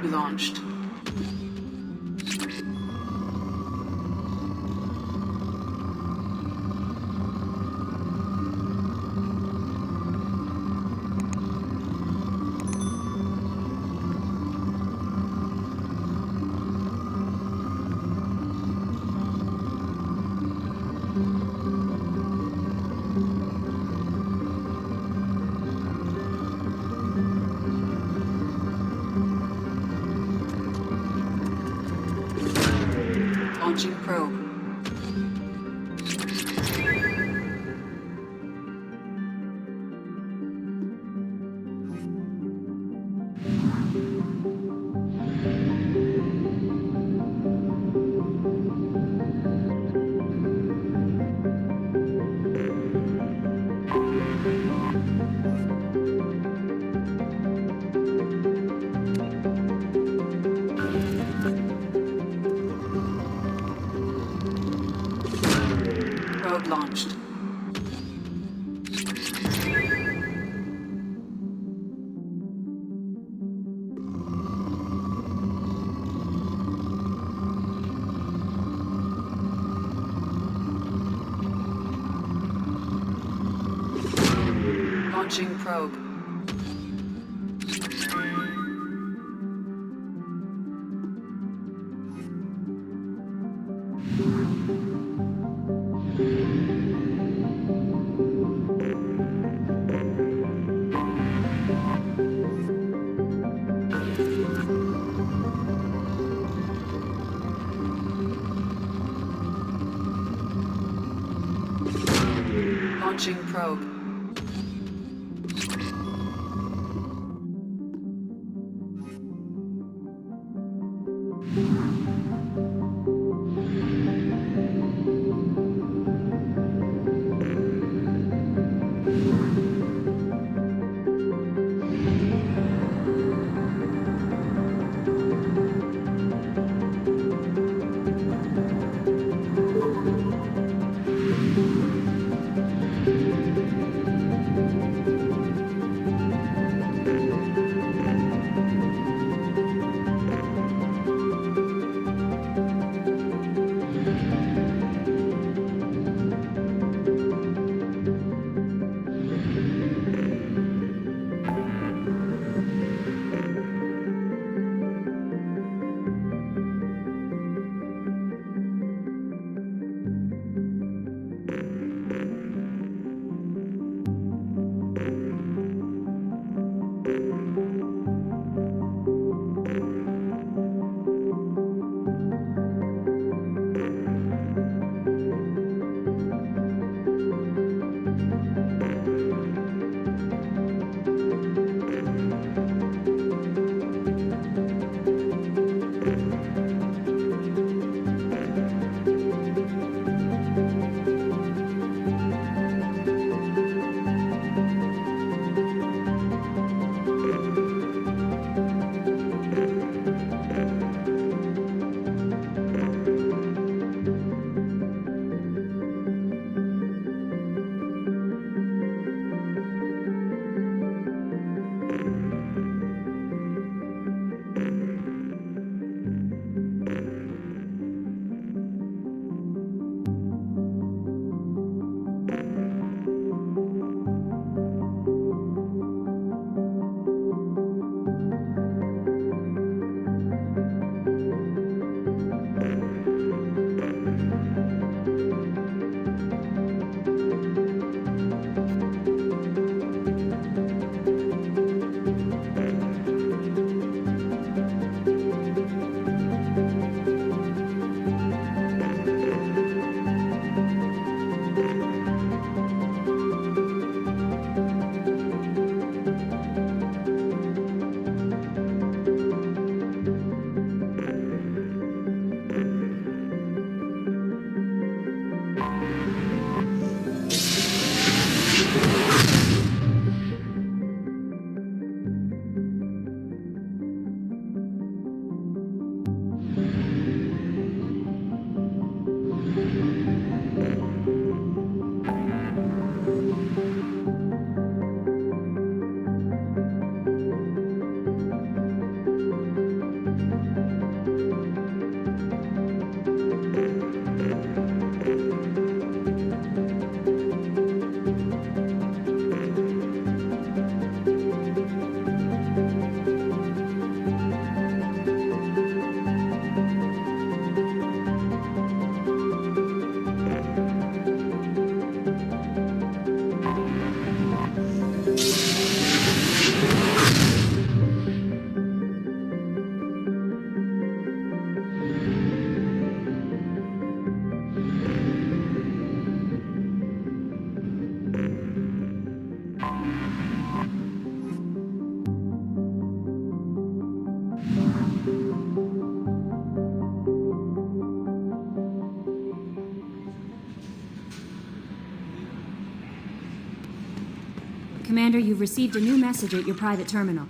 Probe launched. Launching probe. Probe launched. Launching probe. Launching probe. Commander, you've received a new message at your private terminal.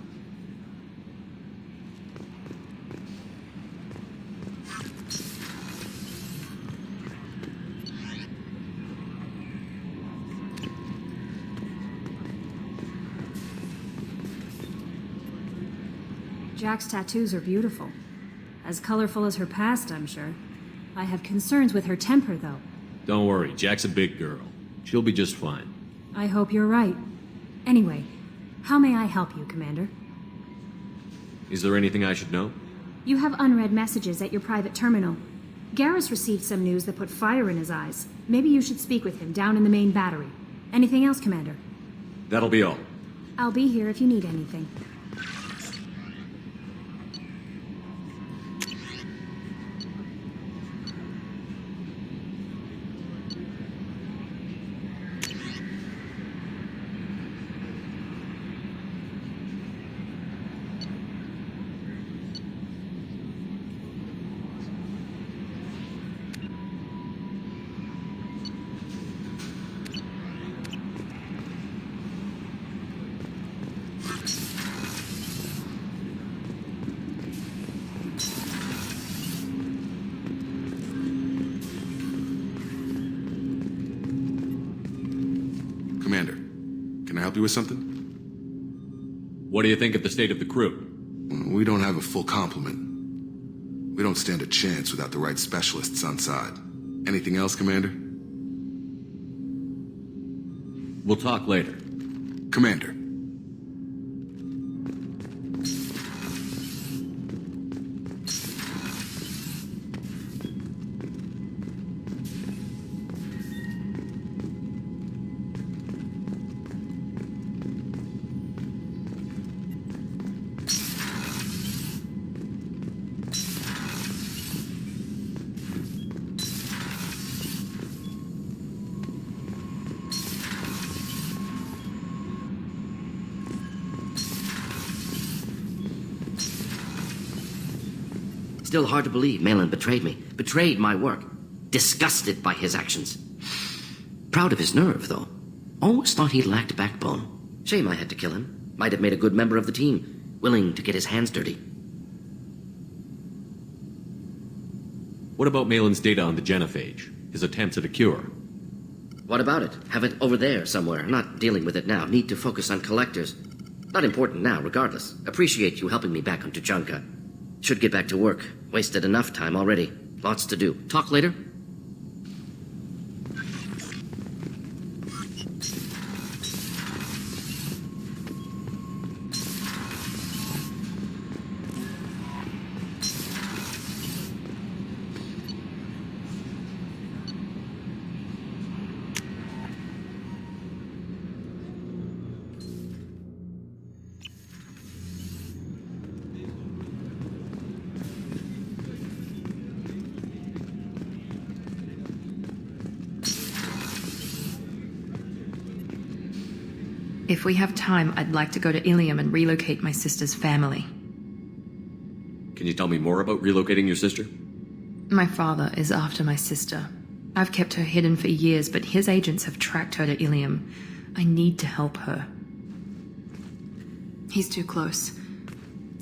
Jack's tattoos are beautiful. As colorful as her past, I'm sure. I have concerns with her temper, though. Don't worry, Jack's a big girl. She'll be just fine. I hope you're right. Anyway, how may I help you, Commander? Is there anything I should know? You have unread messages at your private terminal. Garrus received some news that put fire in his eyes. Maybe you should speak with him down in the main battery. Anything else, Commander? That'll be all. I'll be here if you need anything. Commander, can I help you with something? What do you think of the state of the crew? We don't have a full complement. We don't stand a chance without the right specialists on side. Anything else, Commander? We'll talk later. Commander. Still hard to believe Malin betrayed me. Betrayed my work. Disgusted by his actions. Proud of his nerve, though. Always thought he lacked backbone. Shame I had to kill him. Might have made a good member of the team. Willing to get his hands dirty. What about Malin's data on the genophage? His attempts at a cure? What about it? Have it over there somewhere. Not dealing with it now. Need to focus on collectors. Not important now, regardless. Appreciate you helping me back on Tuchanka. Should get back to work. Wasted enough time already. Lots to do. Talk later? If we have time, I'd like to go to Ilium and relocate my sister's family. Can you tell me more about relocating your sister? My father is after my sister. I've kept her hidden for years, but his agents have tracked her to Ilium. I need to help her. He's too close.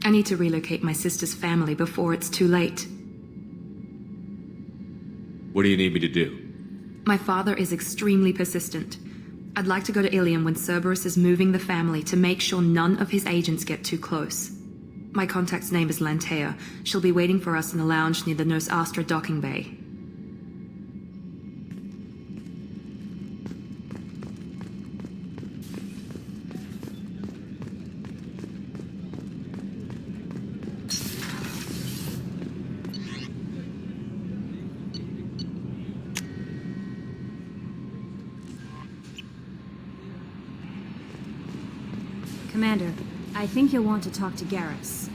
I need to relocate my sister's family before it's too late. What do you need me to do? My father is extremely persistent. I'd like to go to Ilium when Cerberus is moving the family to make sure none of his agents get too close. My contact's name is Lantea. She'll be waiting for us in the lounge near the Nos Astra docking bay. Commander, I think you'll want to talk to Garrus.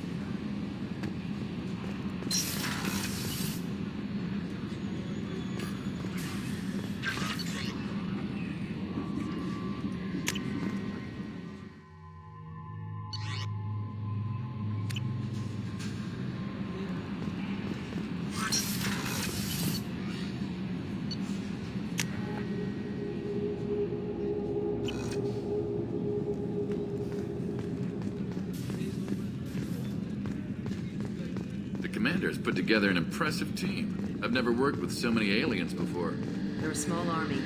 Commander's put together an impressive team. I've never worked with so many aliens before. They're a small army.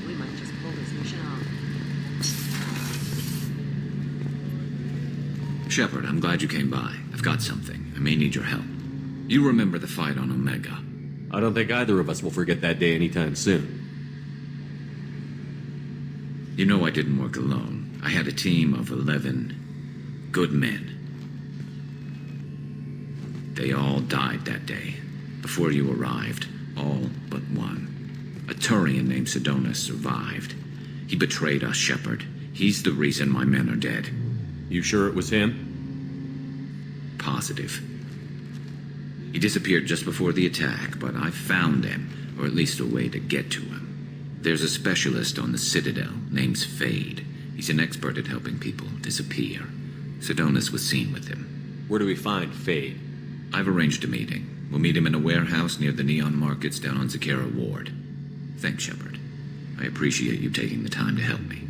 We might just pull this mission off. Shepard, I'm glad you came by. I've got something. I may need your help. You remember the fight on Omega? I don't think either of us will forget that day anytime soon. You know I didn't work alone. I had a team of 11 good men. They all died that day, before you arrived. All but one. A Turian named Sidonus survived. He betrayed us, Shepard. He's the reason my men are dead. You sure it was him? Positive. He disappeared just before the attack, but I found him, or at least a way to get to him. There's a specialist on the Citadel named Fade. He's an expert at helping people disappear. Sidonus was seen with him. Where do we find Fade? I've arranged a meeting. We'll meet him in a warehouse near the Neon Markets down on Zakera Ward. Thanks, Shepard. I appreciate you taking the time to help me.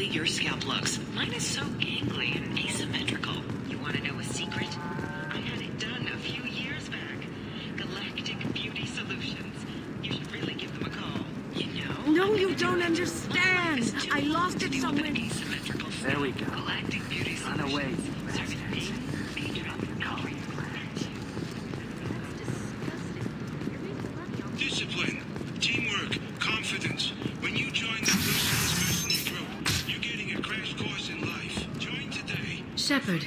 Your scalp looks. Mine is so gangly and asymmetrical. You want to know a secret? I had it done a few years back. Galactic Beauty Solutions. You should really give them a call. You know? No, you don't understand. I lost it somewhere. Asymmetrical. There we go. Galactic Beauty Solutions. On the way. Discipline, teamwork, confidence. When you join the Blue Suns mercenary group, you're getting a crash course in life. Join today. Shepard,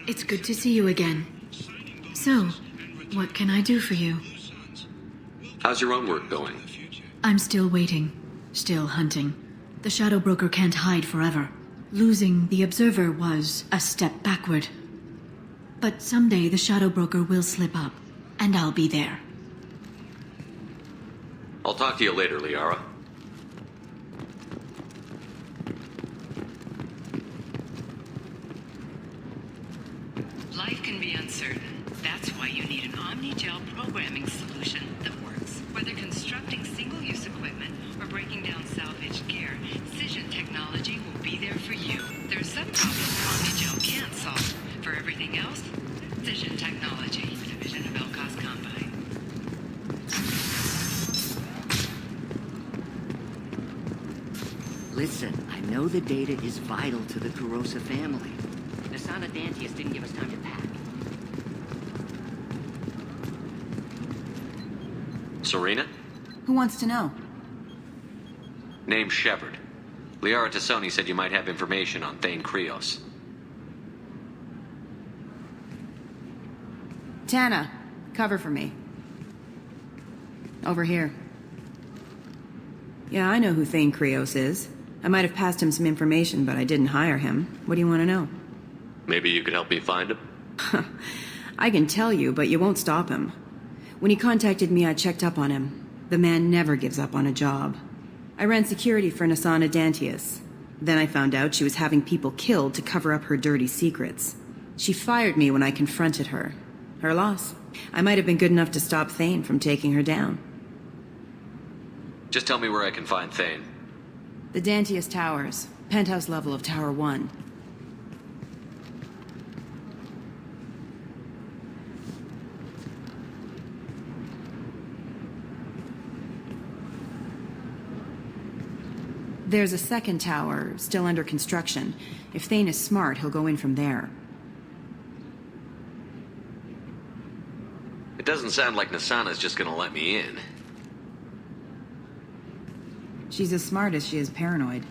it's good to see you again. So, what can I do for you? How's your own work going? I'm still waiting. Still hunting. The Shadow Broker can't hide forever. Losing the Observer was a step backward. But someday the Shadow Broker will slip up, and I'll be there. I'll talk to you later, Liara. Life can be uncertain. That's why you need an Omni-Gel programming solution that works. Whether constructing single-use equipment or breaking down salvaged gear, Cision technology will be there for you. There are some problems Omni-Gel can't solve. For everything else, Cision technology, division of Elcos Combine. Listen, I know the data is vital to the Kurosa family. The Sana Dantius didn't give us time to pack. Serena? Who wants to know? Name's Shepard. Liara Tassoni said you might have information on Thane Krios. Tana, cover for me. Over here. Yeah, I know who Thane Krios is. I might have passed him some information, but I didn't hire him. What do you want to know? Maybe you could help me find him? I can tell you, but you won't stop him. When he contacted me, I checked up on him. The man never gives up on a job. I ran security for Nasana Dantius. Then I found out she was having people killed to cover up her dirty secrets. She fired me when I confronted her. Her loss. I might have been good enough to stop Thane from taking her down. Just tell me where I can find Thane. The Dantius Towers. Penthouse level of Tower 1. There's a second tower, still under construction. If Thane is smart, he'll go in from there. It doesn't sound like Nasana's just gonna let me in. She's as smart as she is paranoid.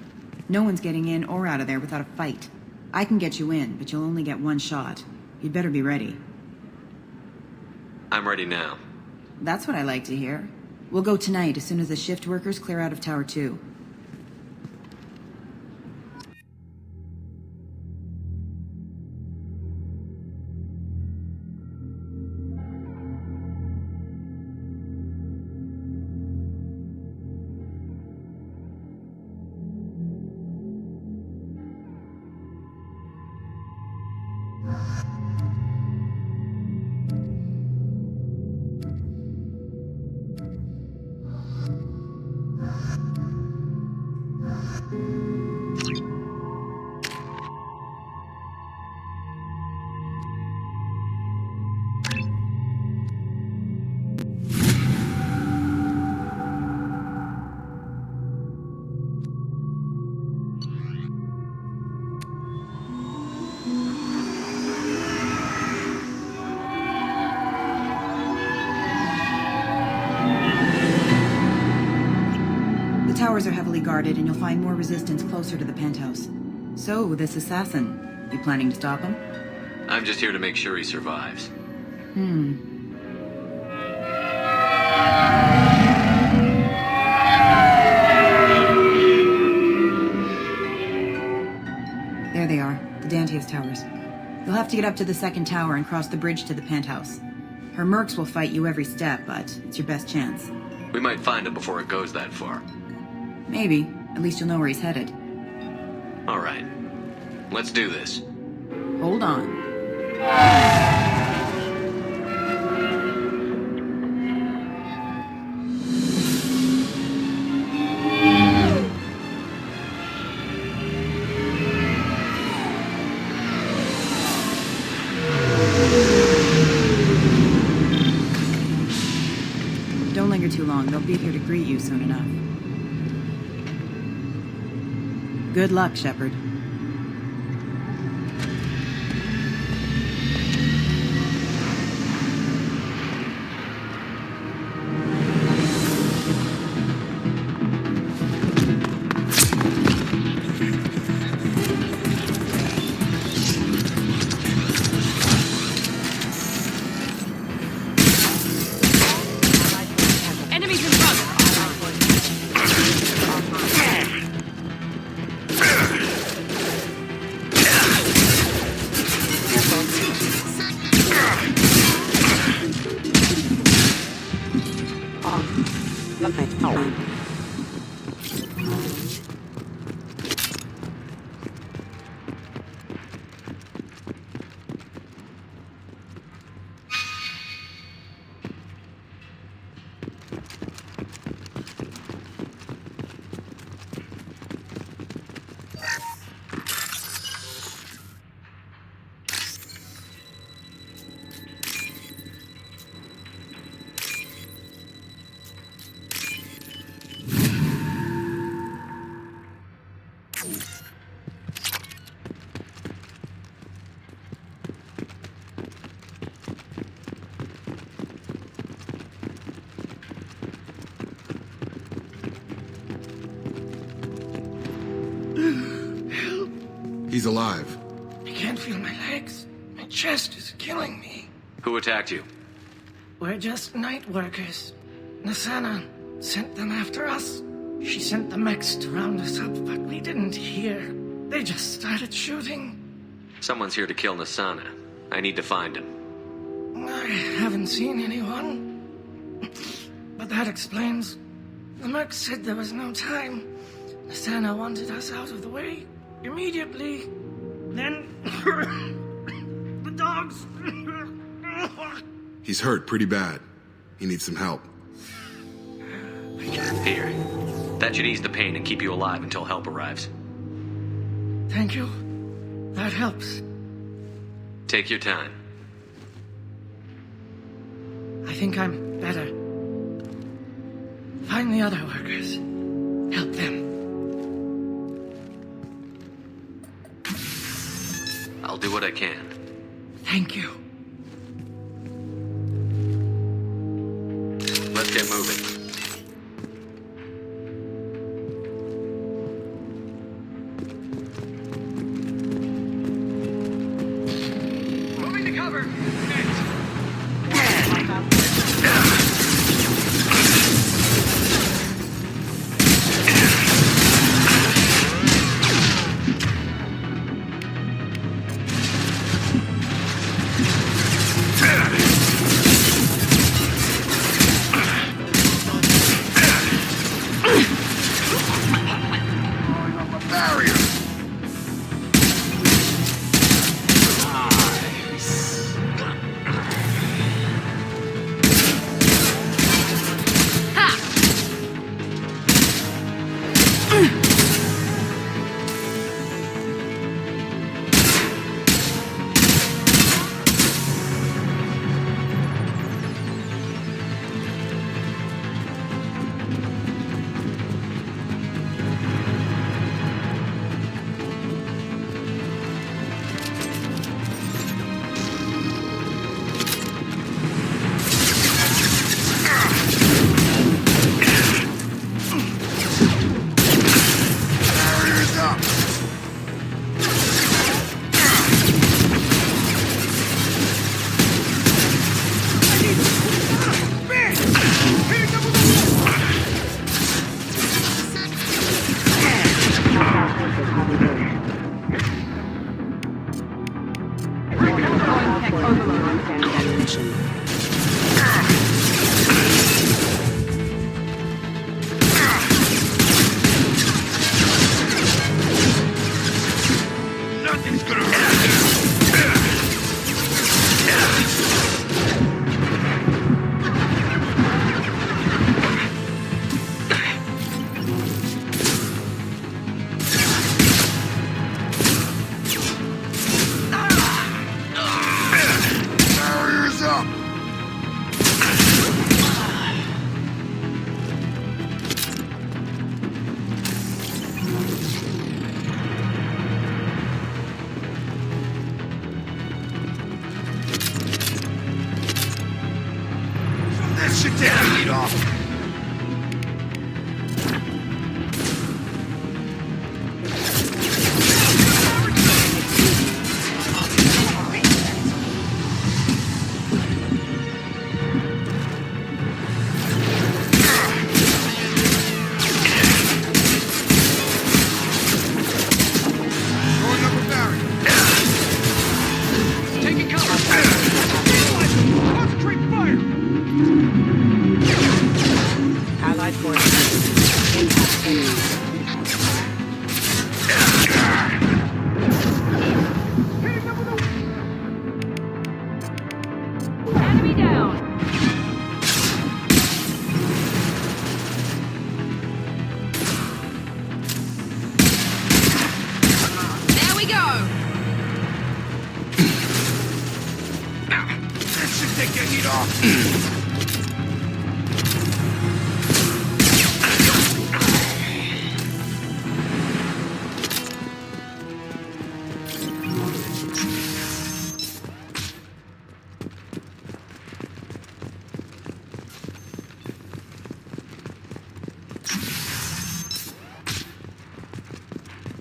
No one's getting in or out of there without a fight. I can get you in, but you'll only get one shot. You'd better be ready. I'm ready now. That's what I like to hear. We'll go tonight as soon as the shift workers clear out of Tower 2. The towers are heavily guarded, and you'll find more resistance closer to the penthouse. So, this assassin, you planning to stop him? I'm just here to make sure he survives. There they are, the Dantius Towers. You'll have to get up to the second tower and cross the bridge to the penthouse. Her mercs will fight you every step, but it's your best chance. We might find him before it goes that far. Maybe. At least you'll know where he's headed. All right. Let's do this. Hold on. Don't linger too long. They'll be here to greet you soon enough. Good luck, Shepard. Enemies in front! He's alive. I can't feel my legs. My chest is killing me. Who attacked you? We're just night workers. Nasana sent them after us. She sent the mechs to round us up, but we didn't hear. They just started shooting. Someone's here to kill Nasana. I need to find him. I haven't seen anyone. But that explains. The merc said there was no time. Nasana wanted us out of the way immediately. Then the dogs. He's hurt pretty bad. He needs some help. Here. That should ease the pain and keep you alive until help arrives. Thank you. That helps. Take your time. I think I'm better. Find the other workers. Help them. I'll do what I can. Thank you. Let's get moving. Moving to cover. Sit down, eat off.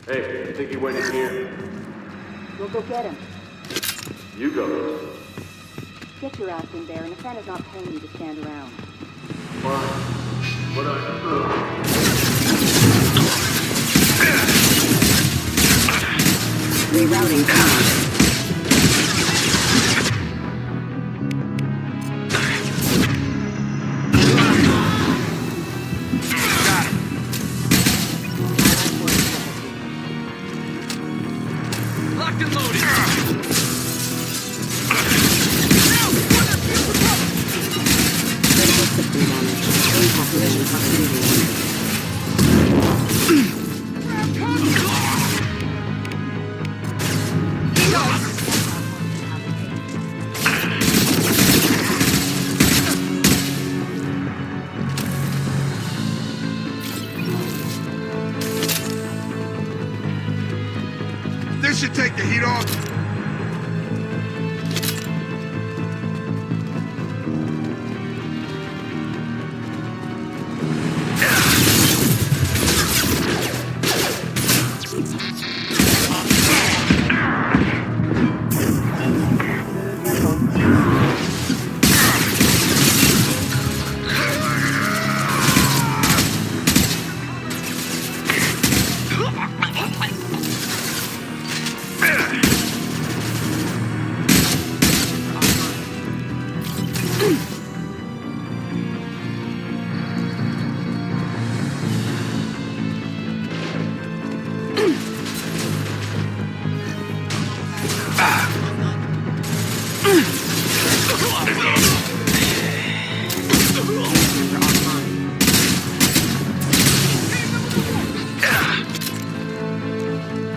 Hey, I think he went in here. We'll go get him. You go. Get your ass in there, and Nasana's not paying you to stand around. Fine. But Rerouting comm. Locked and loaded. Critical system damage. In population proximity. This should take the heat off.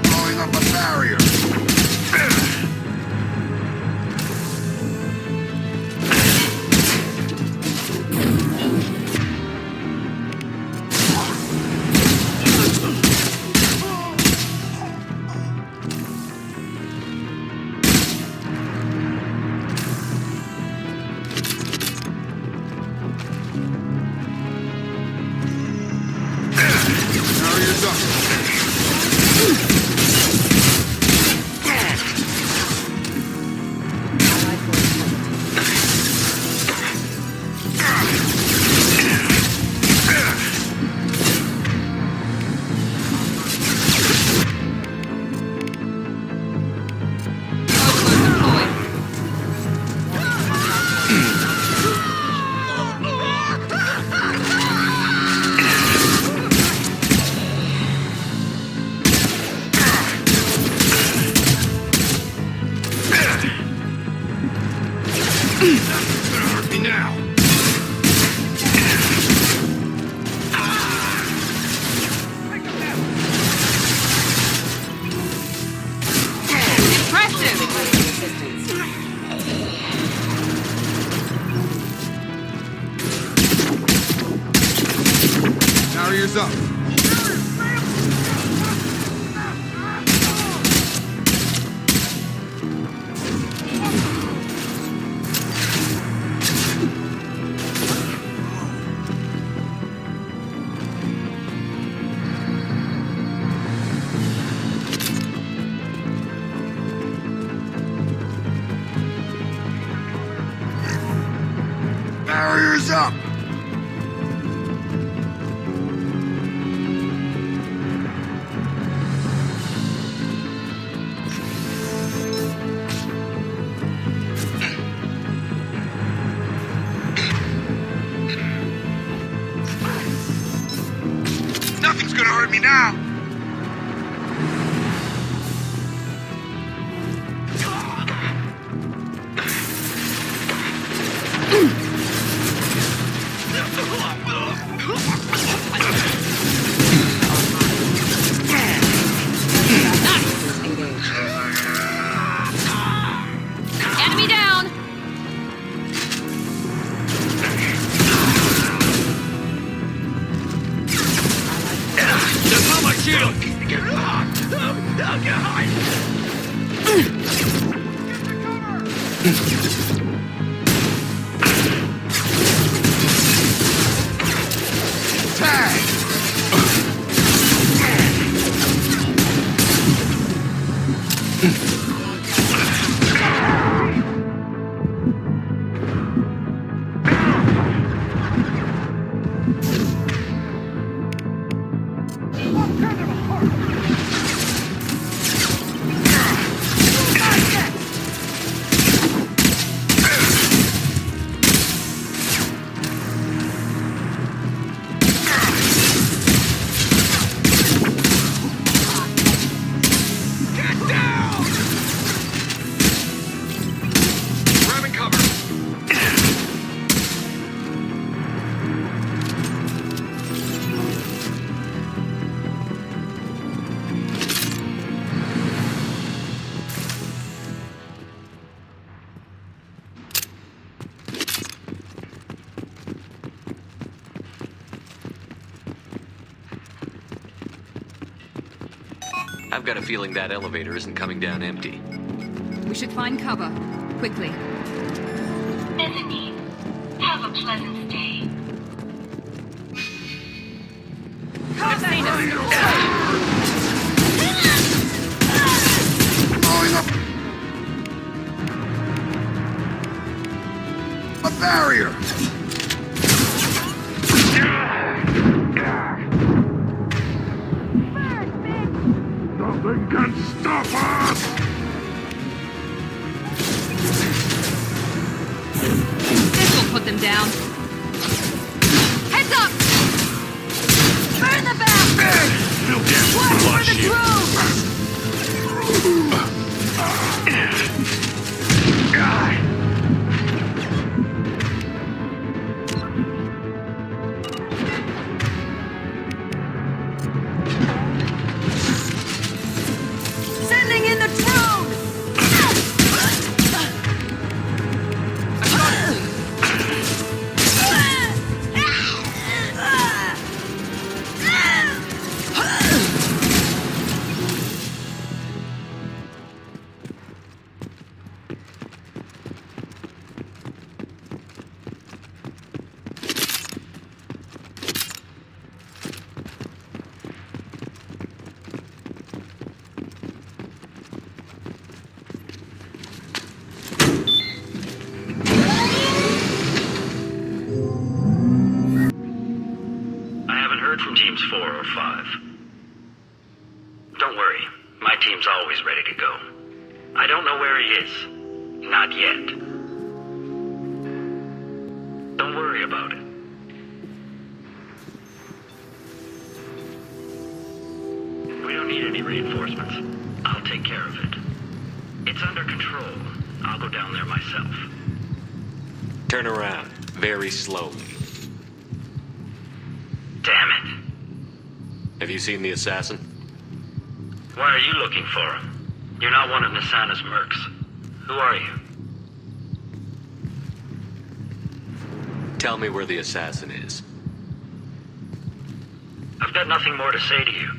Blowing up a barrier. Barrier's up. Nothing's gonna hurt me now. Barrier's up. Barrier's up! Nothing's gonna hurt me now! Enemy down! Just on my shield! What kind of a heart? I've got a feeling that elevator isn't coming down empty. We should find cover. Quickly. Mezzanine. Have a pleasant stay. I've seen us. A barrier! Nothing can stop us! This will put them down. Heads up! Burn the back! You'll get Watch for flushed. the groove! Sending in the drone! I haven't heard from teams 4 or 5. Don't worry, my team's always ready to go. I don't know where he is. Not yet. Don't worry about it. We don't need any reinforcements. I'll take care of it. It's under control. I'll go down there myself. Turn around, very slowly. Damn it. Have you seen the assassin? Why are you looking for him? You're not one of Nisana's mercs. Who are you? Tell me where the assassin is. I've got nothing more to say to you.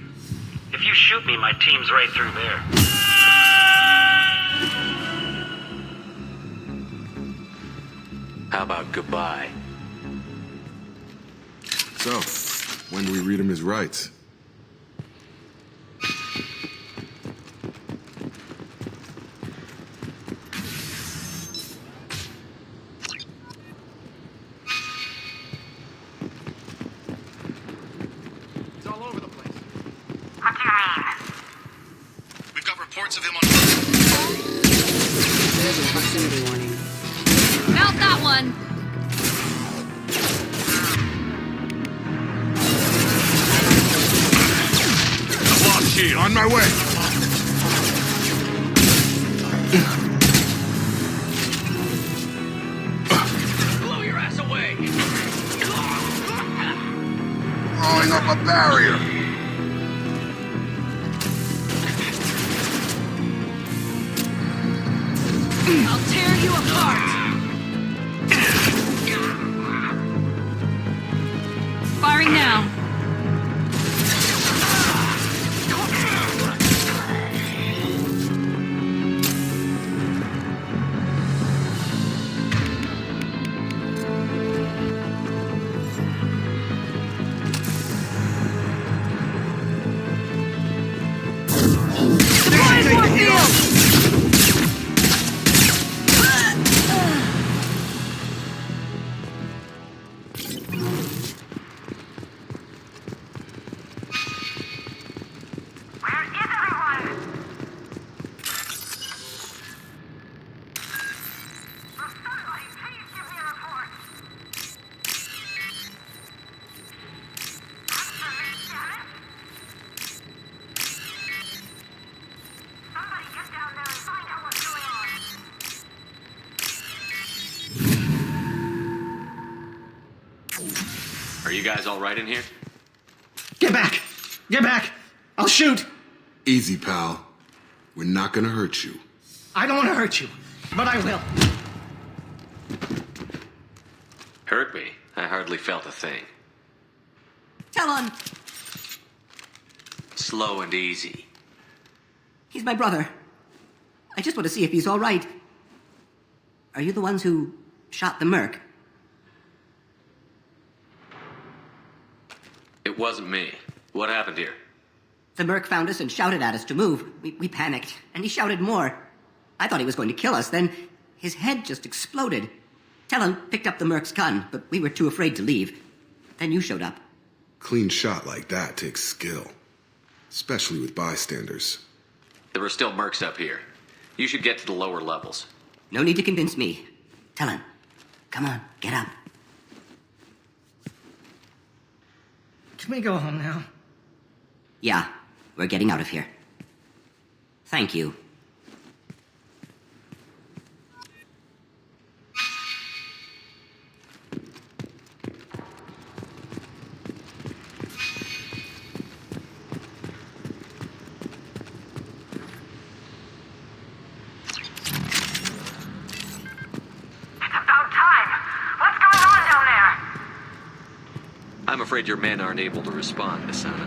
If you shoot me, my team's right through there. How about goodbye? So, when do we read him his rights? It's all over the place. What do you mean? We've got reports of him on... There's a proximity warning. Mount that one! Lost shield. On my way! Blow your ass away! Throwing up a barrier! I'll tear you apart! Firing now. Are you guys all right in here? Get back! Get back! I'll shoot! Easy, pal. We're not gonna hurt you. I don't want to hurt you, but I will. Hurt me? I hardly felt a thing. Tell him! Slow and easy. He's my brother. I just want to see if he's all right. Are you the ones who shot the merc? It wasn't me. What happened here? The merc found us and shouted at us to move. We panicked, and he shouted more. I thought he was going to kill us, then his head just exploded. Talon picked up the merc's gun, but we were too afraid to leave. Then you showed up. Clean shot like that takes skill. Especially with bystanders. There were still mercs up here. You should get to the lower levels. No need to convince me. Talon, come on, get up. Can we go home now? Yeah, we're getting out of here. Thank you. I'm afraid your men aren't able to respond, Asana.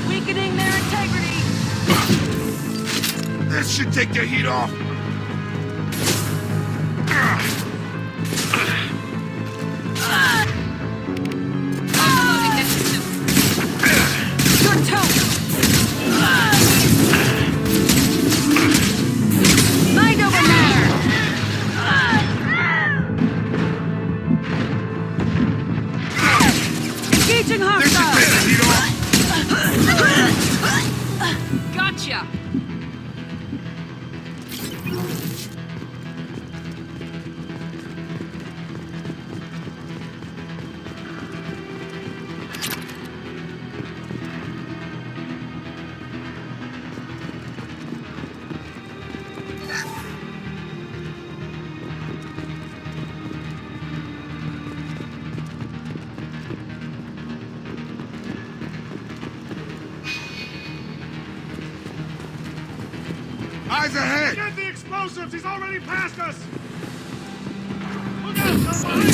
Weakening their integrity. That should take the heat off. You're toast. Mind over matter. Engaging hostile. Gotcha. Eyes ahead! Get the explosives! He's already past us! Look out, somebody!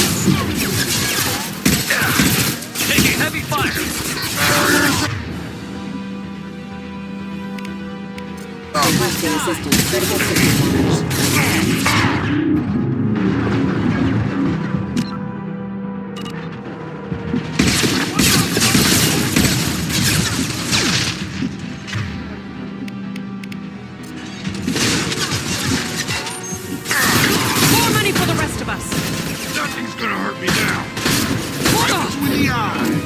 Taking heavy fire! Requesting assistance. Critical system More money for the rest of us! Nothing's gonna hurt me now! Right between the eyes!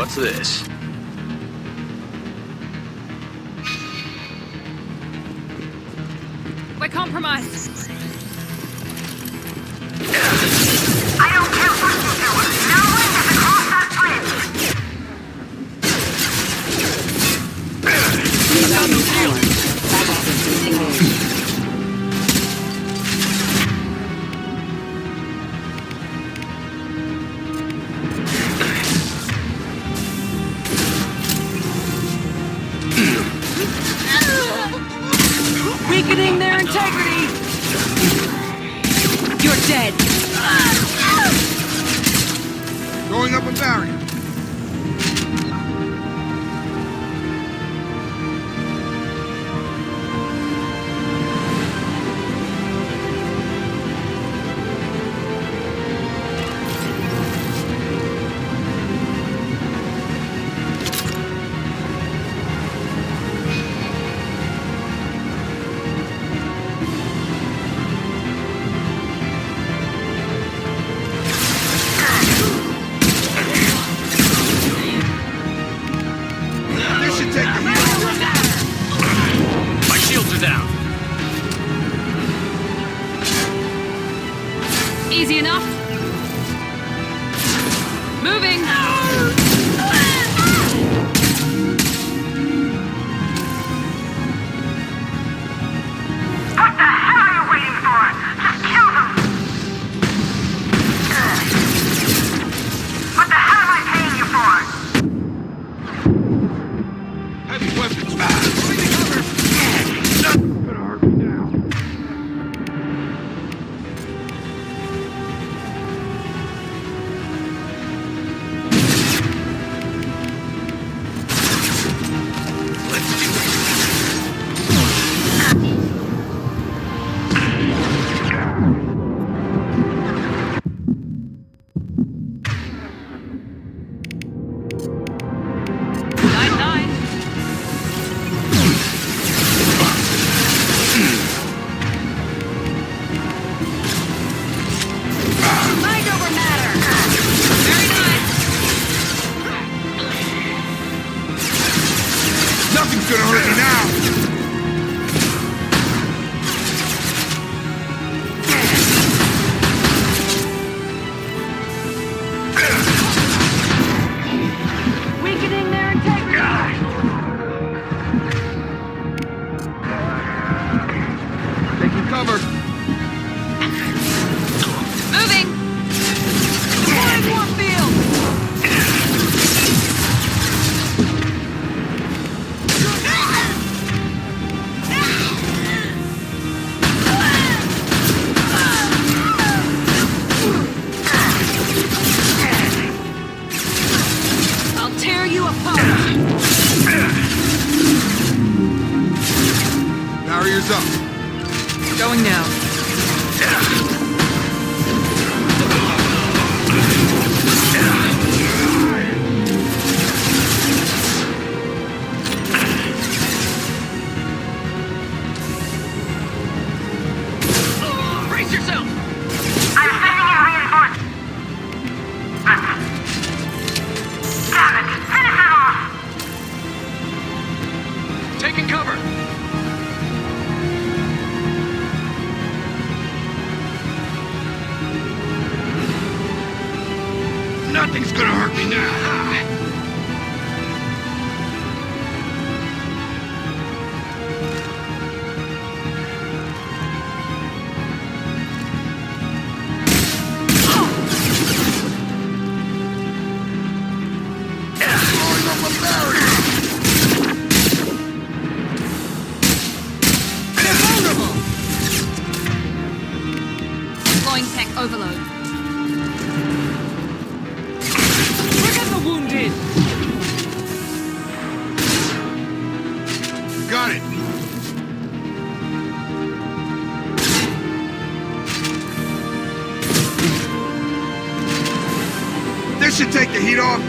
What's this? We're compromised. I don't care what you do. No one gets across that bridge. Battle systems engaged. Weakening their integrity. You're dead. Going up a barrier. This should take the heat off. My shields are down. Easy enough. Moving. What the hell are you waiting for? Just kill them. What the hell am I paying you for? Heavy weapons. Nothing's gonna hurt me now. Mind over matter. Very nice. Nothing's gonna hurt me now. Weakening their integrity. Taking cover. Moving. Deploying warfield. I'll tear you apart. Barriers up. Going now. Brace yourself! I'm sending in reinforcements. Damn it! Finish it off! Taking cover! Nothing's gonna hurt me now. Blowing up a barrier. They're vulnerable. Deploying tech overload. Look at the wounded. Got it. This should take the heat off.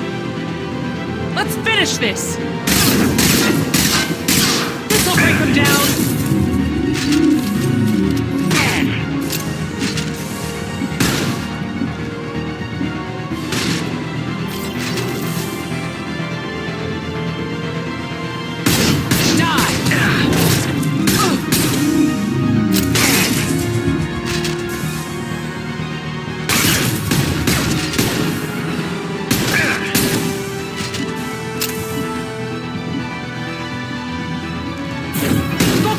Let's finish this. This'll break them down.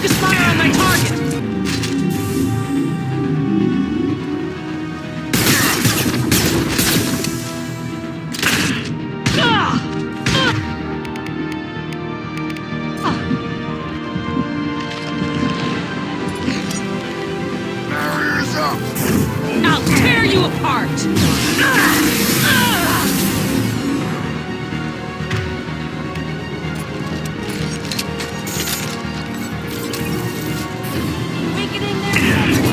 Focus fire on my target! Barriers up! I'll tear you apart! Weakening their battery.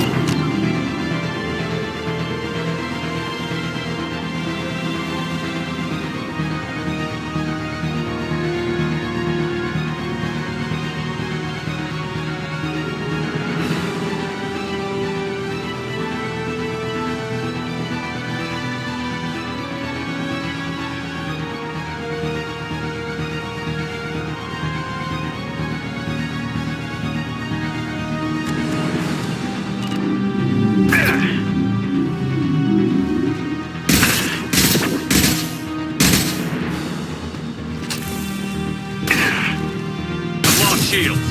Shields.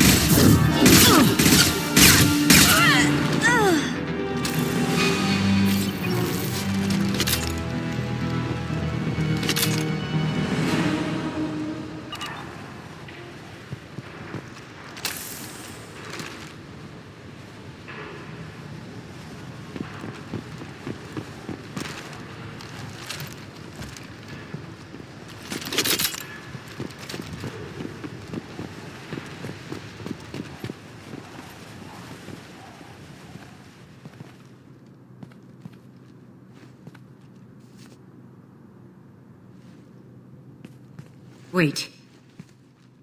Wait.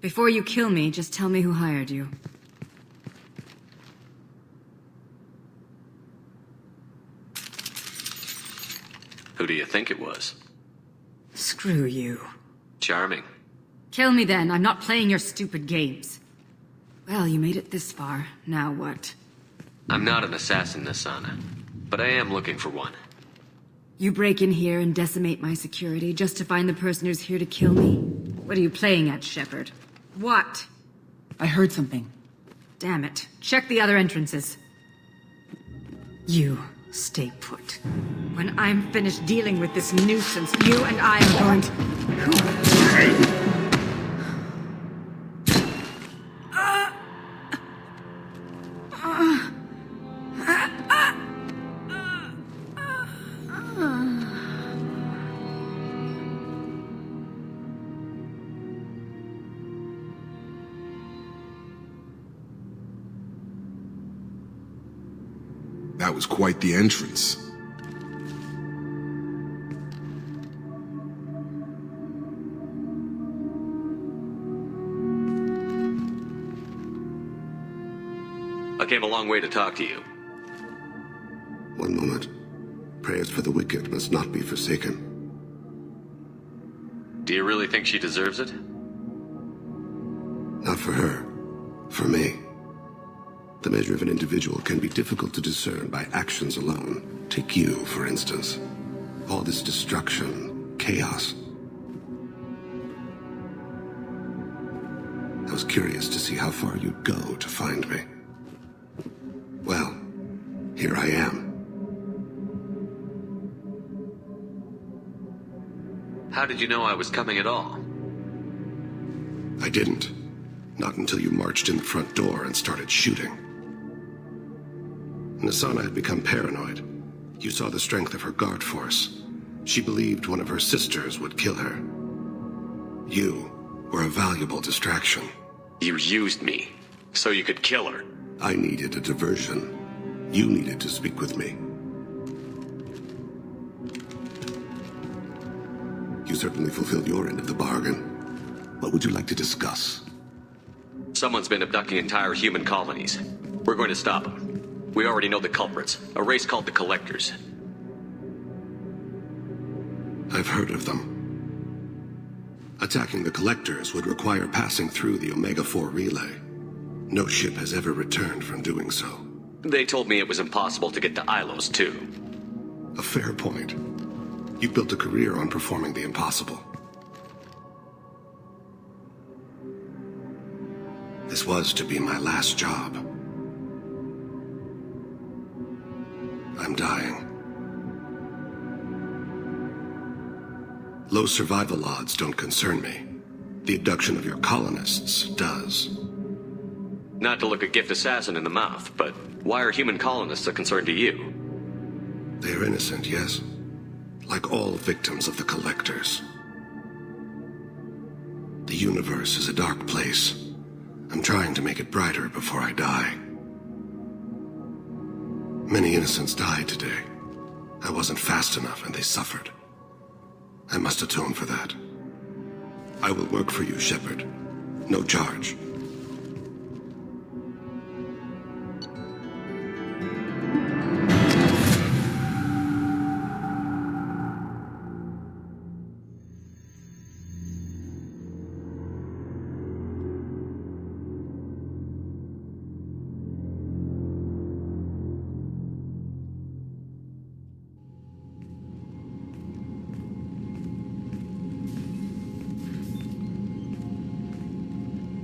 Before you kill me, just tell me who hired you. Who do you think it was? Screw you. Charming. Kill me then, I'm not playing your stupid games. Well, you made it this far. Now what? I'm not an assassin, Nasana, but I am looking for one. You break in here and decimate my security just to find the person who's here to kill me? What are you playing at, Shepard? What? I heard something. Damn it. Check the other entrances. You stay put. When I'm finished dealing with this nuisance, you and I are going to... That was quite the entrance. I came a long way to talk to you. One moment. Prayers for the wicked must not be forsaken. Do you really think she deserves it? Not for her. For me. The measure of an individual can be difficult to discern by actions alone. Take you, for instance. All this destruction, chaos. I was curious to see how far you'd go to find me. Well, here I am. How did you know I was coming at all? I didn't. Not until you marched in the front door and started shooting. Nasana had become paranoid. You saw the strength of her guard force. She believed one of her sisters would kill her. You were a valuable distraction. You used me, so you could kill her. I needed a diversion. You needed to speak with me. You certainly fulfilled your end of the bargain. What would you like to discuss? Someone's been abducting entire human colonies. We're going to stop them. We already know the culprits, a race called the Collectors. I've heard of them. Attacking the Collectors would require passing through the Omega-4 relay. No ship has ever returned from doing so. They told me it was impossible to get to Ilos, too. A fair point. You built a career on performing the impossible. This was to be my last job. I'm dying. Low survival odds don't concern me. The abduction of your colonists does. Not to look a gift assassin in the mouth, but why are human colonists a concern to you? They are innocent, yes? Like all victims of the Collectors. The universe is a dark place. I'm trying to make it brighter before I die. Many innocents died today. I wasn't fast enough and they suffered. I must atone for that. I will work for you, Shepard. No charge.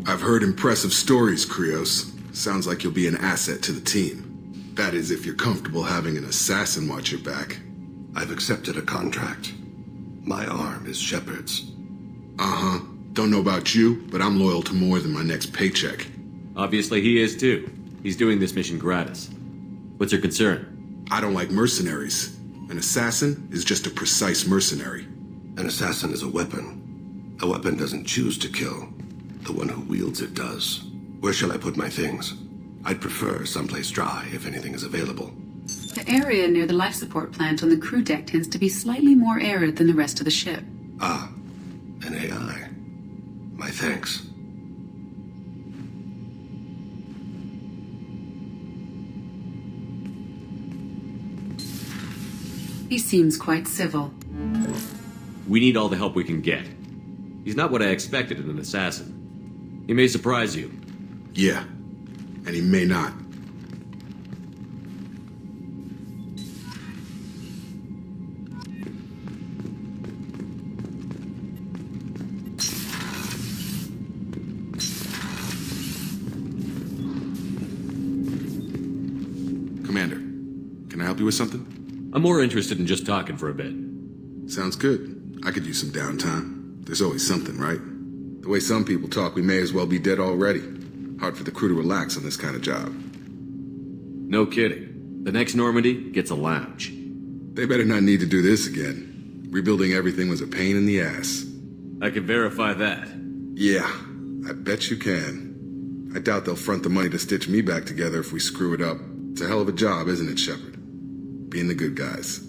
I've heard impressive stories, Krios. Sounds like you'll be an asset to the team. That is, if you're comfortable having an assassin watch your back. I've accepted a contract. My arm is Shepard's. Uh-huh. Don't know about you, but I'm loyal to more than my next paycheck. Obviously he is too. He's doing this mission gratis. What's your concern? I don't like mercenaries. An assassin is just a precise mercenary. An assassin is a weapon. A weapon doesn't choose to kill. The one who wields it does. Where shall I put my things? I'd prefer someplace dry if anything is available. The area near the life support plant on the crew deck tends to be slightly more arid than the rest of the ship. Ah, an AI. My thanks. He seems quite civil. We need all the help we can get. He's not what I expected in an assassin. He may surprise you. Yeah, and he may not. Commander, can I help you with something? I'm more interested in just talking for a bit. Sounds good. I could use some downtime. There's always something, right? The way some people talk, we may as well be dead already. Hard for the crew to relax on this kind of job. No kidding. The next Normandy gets a lounge. They better not need to do this again. Rebuilding everything was a pain in the ass. I can verify that. Yeah, I bet you can. I doubt they'll front the money to stitch me back together if we screw it up. It's a hell of a job, isn't it, Shepard? Being the good guys.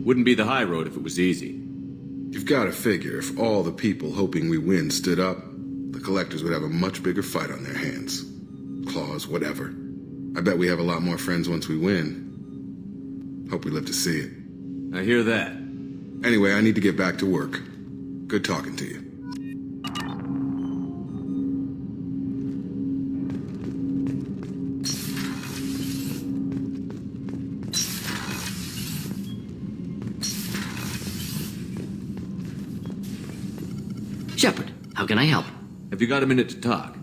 Wouldn't be the high road if it was easy. If You've got to figure if all the people hoping we win stood up, the collectors would have a much bigger fight on their hands. Claws, whatever. I bet we have a lot more friends once we win. Hope we live to see it. I hear that. Anyway, I need to get back to work. Good talking to you. Shepard, how can I help? Have you got a minute to talk?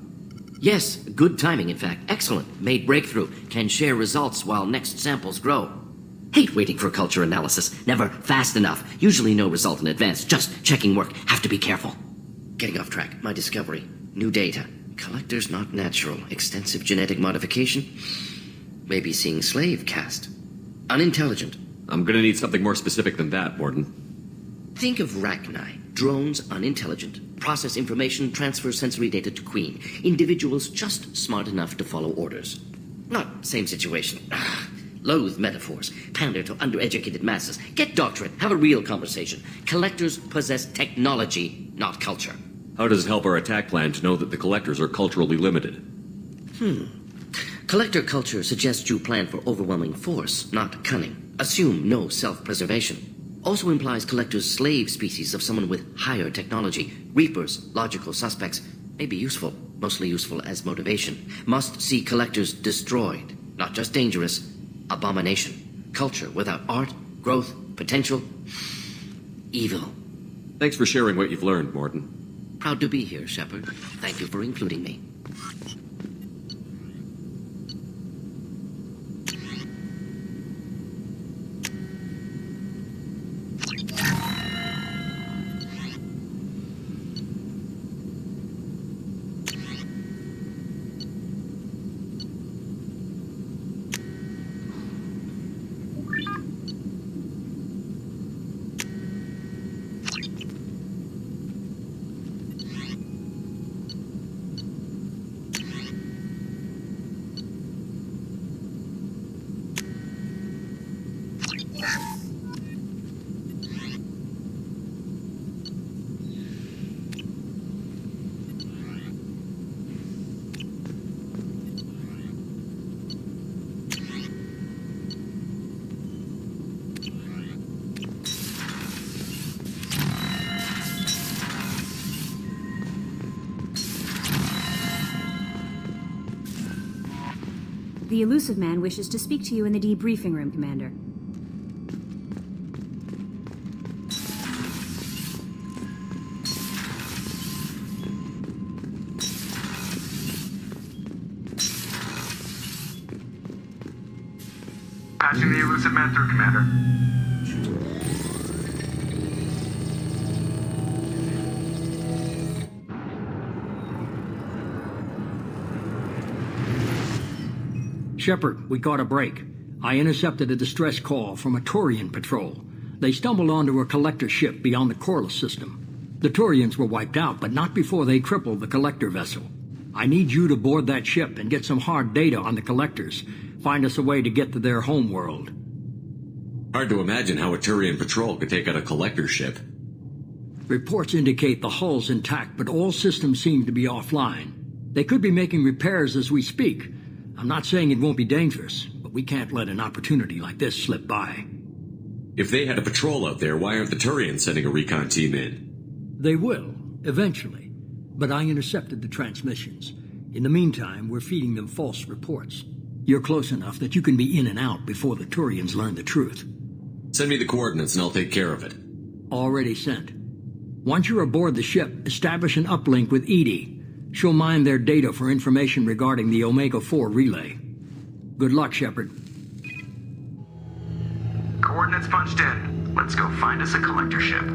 Yes, good timing, in fact. Excellent. Made breakthrough. Can share results while next samples grow. Hate waiting for culture analysis. Never fast enough. Usually no result in advance. Just checking work. Have to be careful. Getting off track. My discovery. New data. Collectors not natural. Extensive genetic modification. Maybe seeing slave caste. Unintelligent. I'm gonna need something more specific than that, Warden. Think of Rachni. Drones unintelligent. Process information, transfer sensory data to Queen. Individuals just smart enough to follow orders. Not same situation. Loathe metaphors. Pander to undereducated masses. Get doctorate. Have a real conversation. Collectors possess technology, not culture. How does it help our attack plan to know that the collectors are culturally limited? Collector culture suggests you plan for overwhelming force, not cunning. Assume no self-preservation. Also implies collectors slave species of someone with higher technology. Reapers, logical suspects, may be useful, mostly useful as motivation. Must see collectors destroyed, not just dangerous, abomination. Culture without art, growth, potential, evil. Thanks for sharing what you've learned, Morton. Proud to be here, Shepard. Thank you for including me. The elusive man wishes to speak to you in the debriefing room, Commander. Patching the elusive man through, Commander. Shepard, we caught a break. I intercepted a distress call from a Turian patrol. They stumbled onto a collector ship beyond the Corliss system. The Turians were wiped out, but not before they crippled the collector vessel. I need you to board that ship and get some hard data on the collectors. Find us a way to get to their home world. Hard to imagine how a Turian patrol could take out a collector ship. Reports indicate the hull's intact, but all systems seem to be offline. They could be making repairs as we speak. I'm not saying it won't be dangerous, but we can't let an opportunity like this slip by. If they had a patrol out there, why aren't the Turians sending a recon team in? They will, eventually. But I intercepted the transmissions. In the meantime, we're feeding them false reports. You're close enough that you can be in and out before the Turians learn the truth. Send me the coordinates and I'll take care of it. Already sent. Once you're aboard the ship, establish an uplink with Edie. She'll mine their data for information regarding the Omega-4 relay. Good luck, Shepard. Coordinates punched in. Let's go find us a collector ship.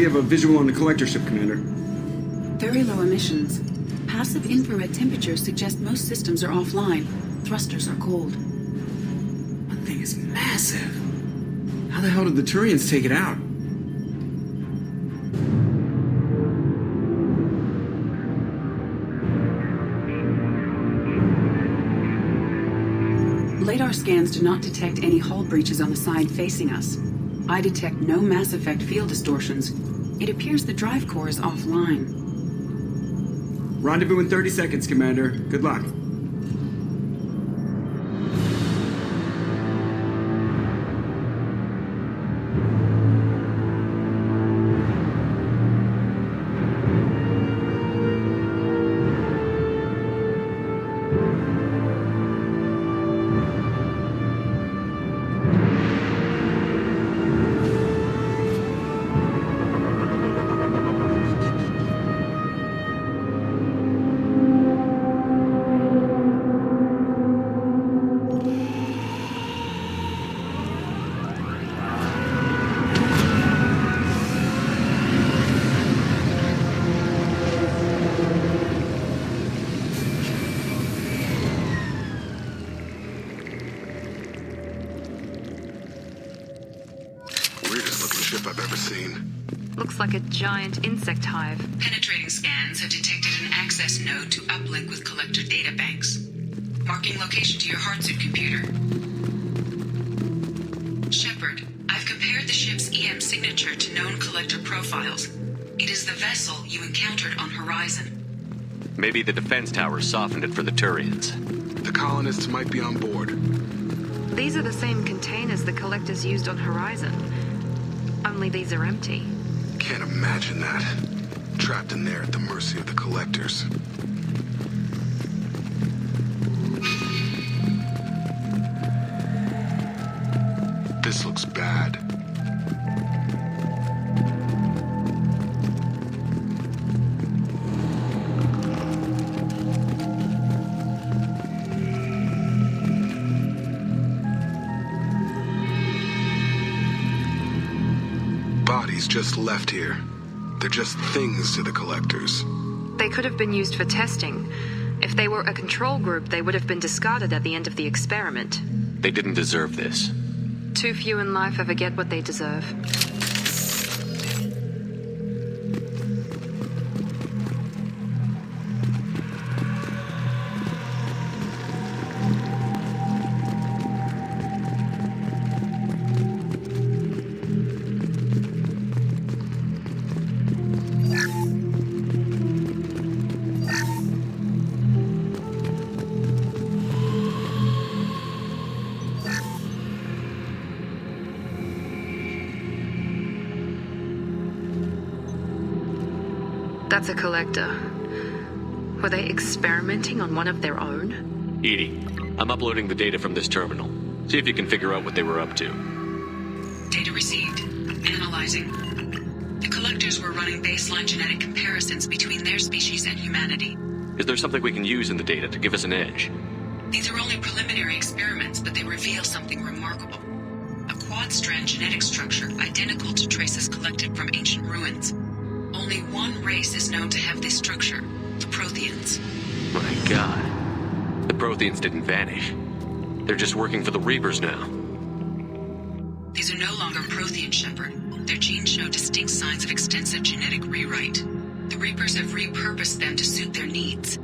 We have a visual on the collector ship, Commander. Very low emissions. Passive infrared temperatures suggest most systems are offline. Thrusters are cold. That thing is massive. How the hell did the Turians take it out? Radar scans do not detect any hull breaches on the side facing us. I detect no mass effect field distortions. It appears the drive core is offline. Rendezvous in 30 seconds, Commander. Good luck. Weirdest looking ship I've ever seen. Looks like a giant insect hive. Penetrating scans have detected an access node to uplink with collector databanks. Marking location to your hardsuit computer. Shepard, I've compared the ship's EM signature to known collector profiles. It is the vessel you encountered on Horizon. Maybe the defense towers softened it for the Turians. The colonists might be on board. These are the same containers the collectors used on Horizon. Only these are empty. Can't imagine that. Trapped in there at the mercy of the collectors. This looks bad. Bodies just left here. They're just things to the collectors. They could have been used for testing. If they were a control group, they would have been discarded at the end of the experiment. They didn't deserve this. Too few in life ever get what they deserve. That's a collector. Were they experimenting on one of their own? Edie, I'm uploading the data from this terminal. See if you can figure out what they were up to. Data received. Analyzing. The collectors were running baseline genetic comparisons between their species and humanity. Is there something we can use in the data to give us an edge? These are only preliminary experiments, but they reveal something remarkable. A quad-strand genetic structure identical to traces collected from ancient ruins. Only one race is known to have this structure, the Protheans. My God. The Protheans didn't vanish. They're just working for the Reapers now. These are no longer Prothean, Shepard. Their genes show distinct signs of extensive genetic rewrite. The Reapers have repurposed them to suit their needs.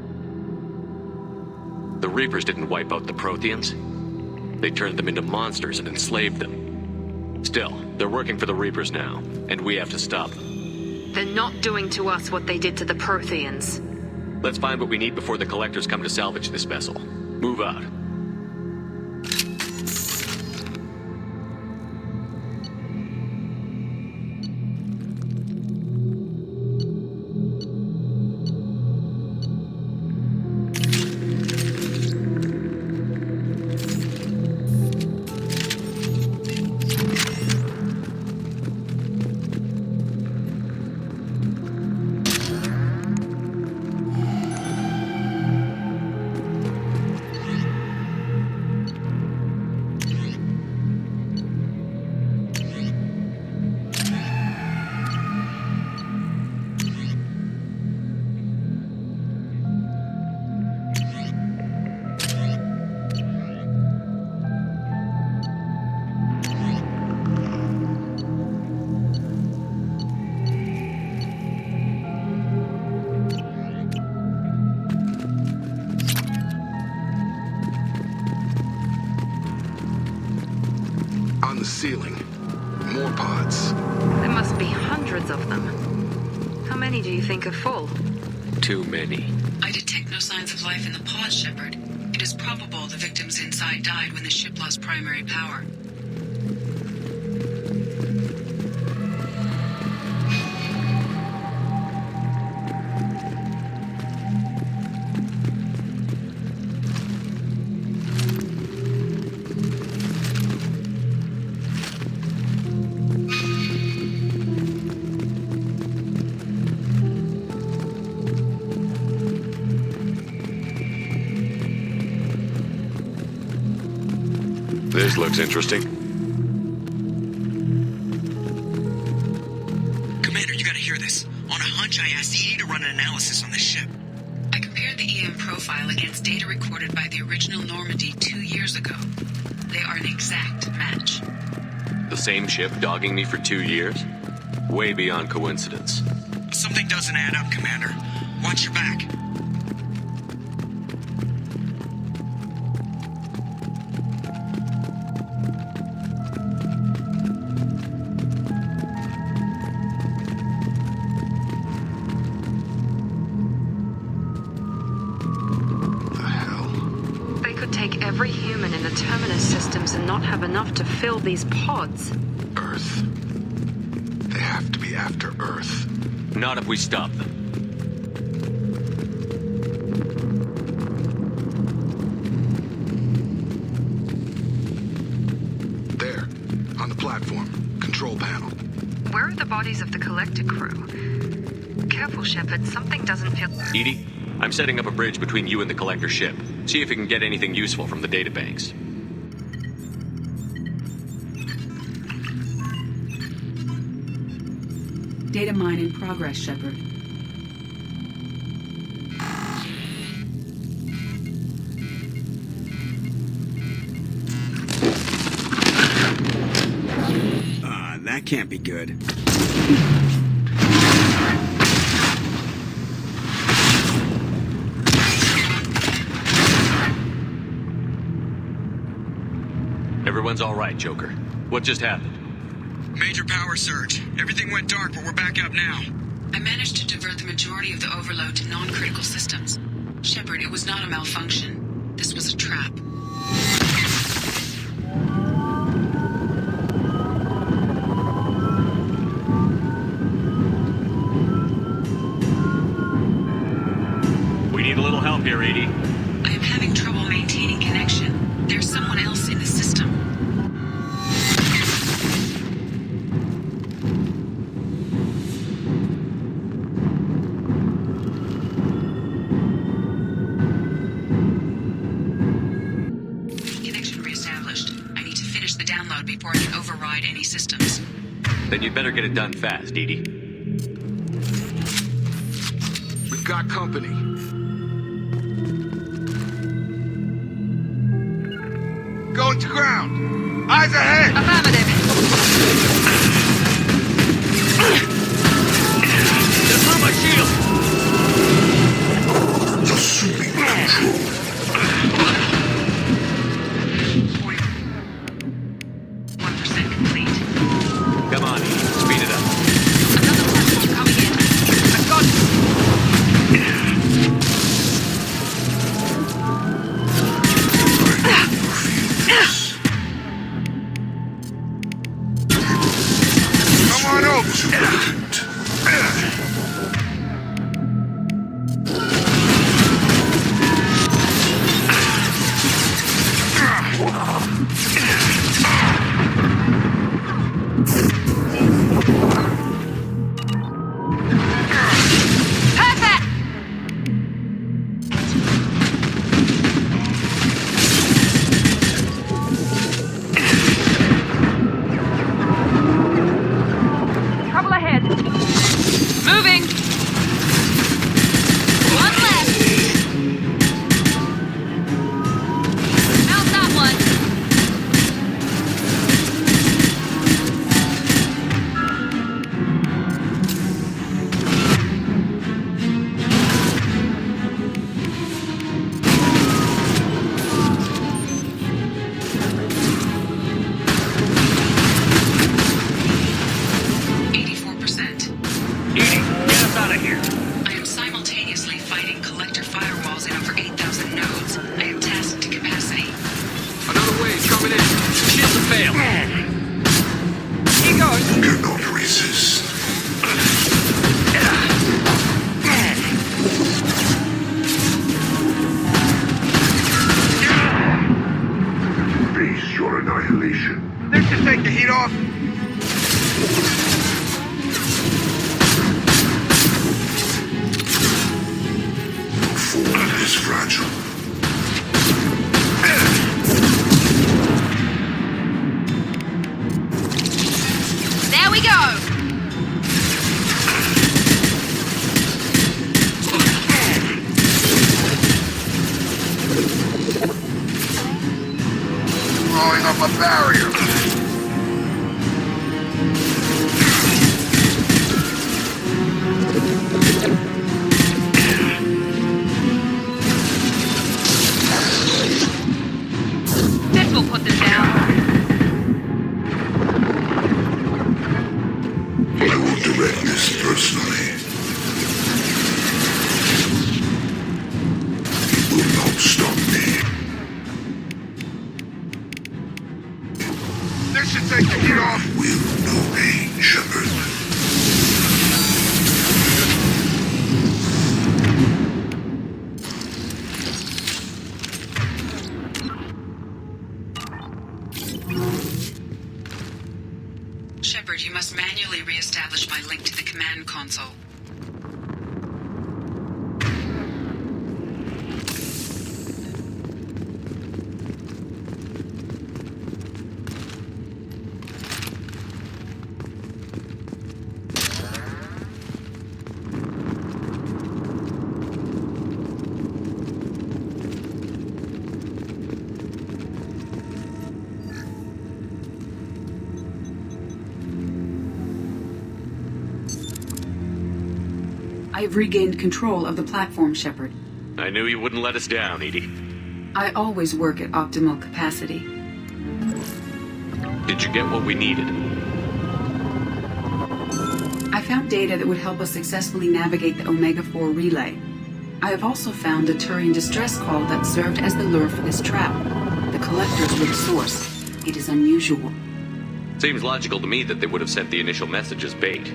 The Reapers didn't wipe out the Protheans. They turned them into monsters and enslaved them. Still, they're working for the Reapers now, and we have to stop them. They're not doing to us what they did to the Protheans. Let's find what we need before the collectors come to salvage this vessel. Move out. ceiling. More pods. There must be hundreds of them. How many do you think are full? Too many. I detect no signs of life in the pods, Shepard. It is probable the victims inside died when the ship lost primary power. This looks interesting. Commander, you gotta hear this. On a hunch, I asked Edie to run an analysis on this ship. I compared the EM profile against data recorded by the original Normandy 2 years ago. They are an exact match. The same ship dogging me for 2 years? Way beyond coincidence. Something doesn't add up, Commander. Watch your back. They could take every human in the Terminus systems and not have enough to fill these pods. Earth. They have to be after Earth. Not if we stop them. There. On the platform. Control panel. Where are the bodies of the collector crew? Careful, Shepard. Something doesn't feel... Edie, I'm setting up a bridge between you and the collector ship. See if you can get anything useful from the databanks. Data mine in progress, Shepard. That can't be good. Everyone's all right, Joker. What just happened? Major power surge. Everything went dark, but we're back up now. I managed to divert the majority of the overload to non-critical systems. Shepard, it was not a malfunction. This was a trap. We need a little help here, Edie. I am having trouble maintaining connection. There's someone else in the system. Connection reestablished. I need to finish the download before I can override any systems. Then you'd better get it done fast, Edie. We've got company. Going to ground. Eyes ahead. Just through my shield. Assuming control. 1% complete. Come on, Edie. Speed it up. Another platform coming in. I've got Come on over. Trouble ahead. Moving! take the heat off? Forward is fragile. There we go! Throwing up a barrier. This will put them down. I will direct this personally. It will not stop me. This should take the heat off. Will no pain, Shepard. Shepard, you must manually re-establish my link to the command console. I have regained control of the platform, Shepard. I knew you wouldn't let us down, Edie. I always work at optimal capacity. Did you get what we needed? I found data that would help us successfully navigate the Omega-4 relay. I have also found a Turian distress call that served as the lure for this trap. The collectors were the source. It is unusual. Seems logical to me that they would have sent the initial message as bait.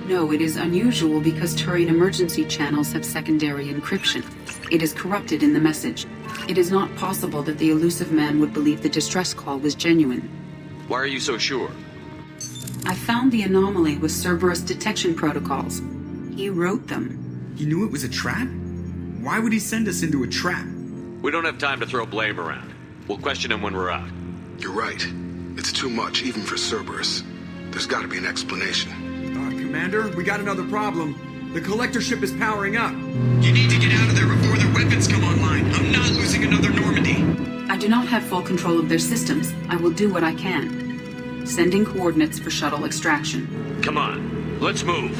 No, it is unusual because Turian emergency channels have secondary encryption. It is corrupted in the message. It is not possible that the elusive man would believe the distress call was genuine. Why are you so sure? I found the anomaly with Cerberus detection protocols. He wrote them. He knew it was a trap? Why would he send us into a trap? We don't have time to throw blame around. We'll question him when we're out. You're right. It's too much, even for Cerberus. There's got to be an explanation. Commander, we got another problem. The collector ship is powering up. You need to get out of there before their weapons come online. I'm not losing another Normandy. I do not have full control of their systems. I will do what I can. Sending coordinates for shuttle extraction. Come on, let's move.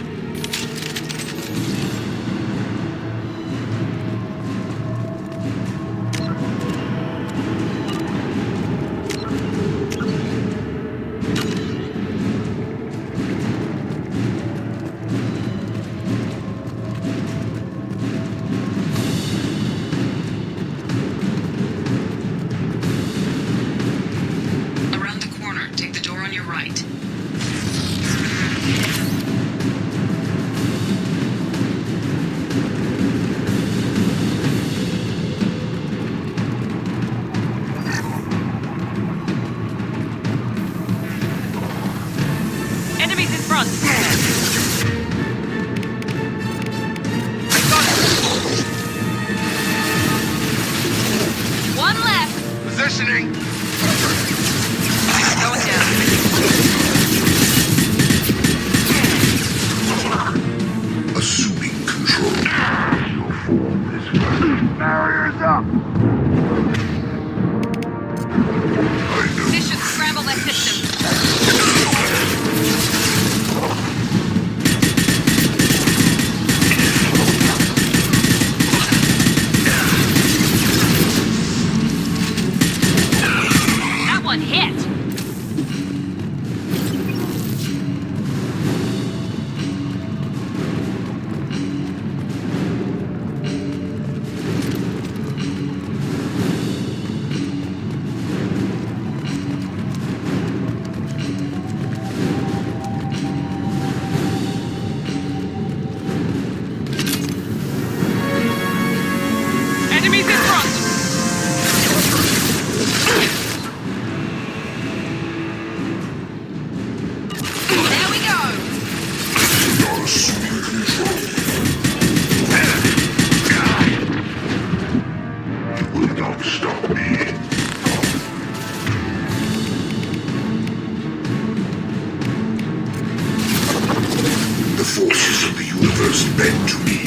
the forces of the universe bend to me.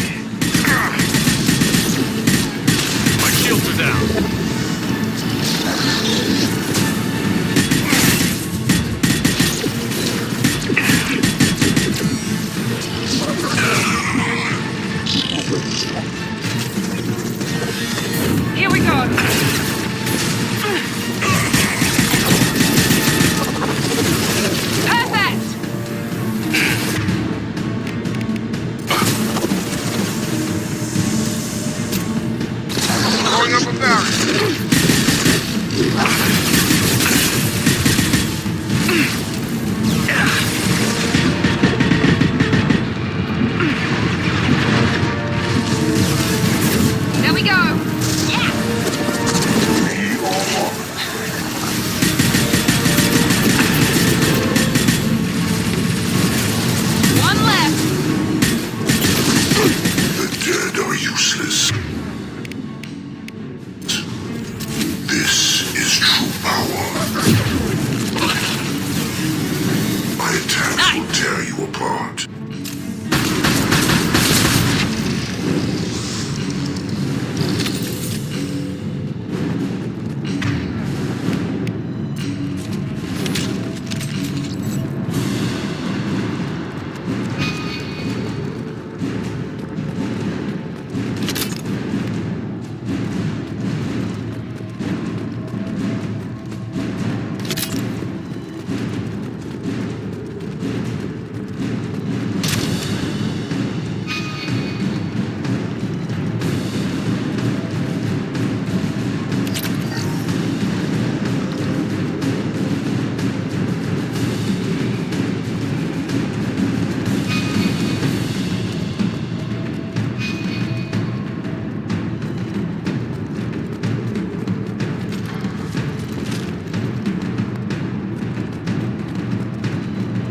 My shields are down. Here we go. Perfect! Throwing up a barrier. There we go. Yeah. One left. The dead are useless. This is true power. My attacks will tear you apart.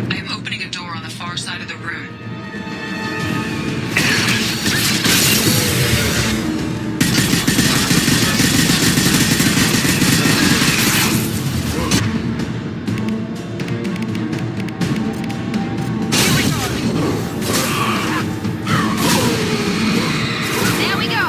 I am opening a door on the far side of the room. There we go.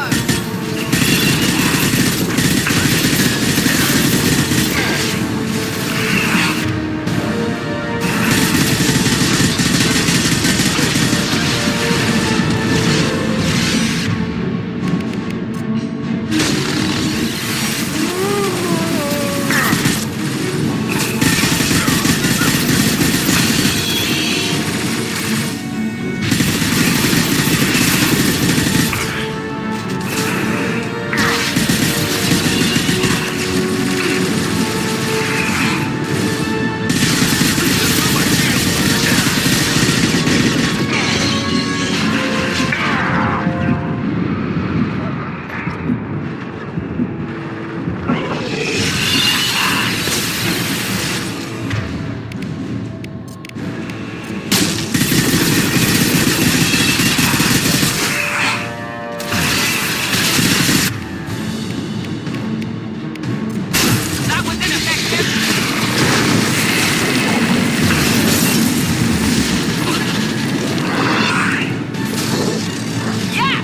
That was ineffective. Yeah.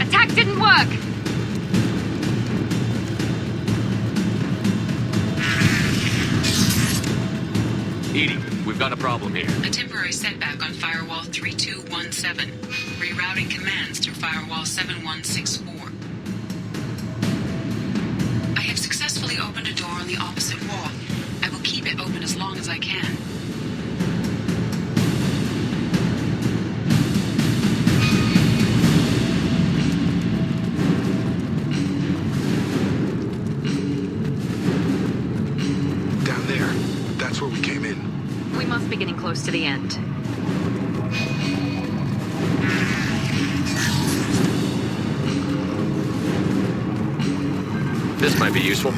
Attack didn't work. Edie, we've got a problem here. A temporary setback on Firewall 3217. Rerouting commands through Firewall 7164. I have successfully opened a door on the opposite wall. I will keep it open as long as I can. Down there. That's where we came in. We must be getting close to the end. This might be useful.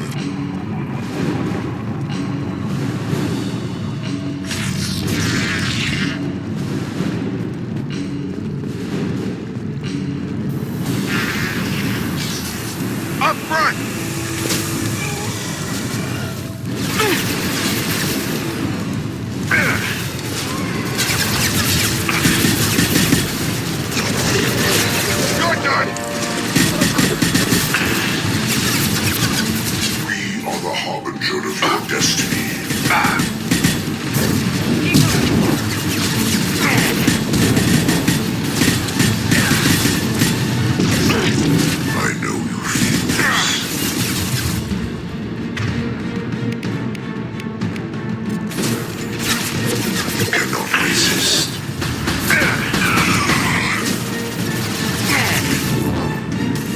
of your destiny. I know you feel this. You cannot resist.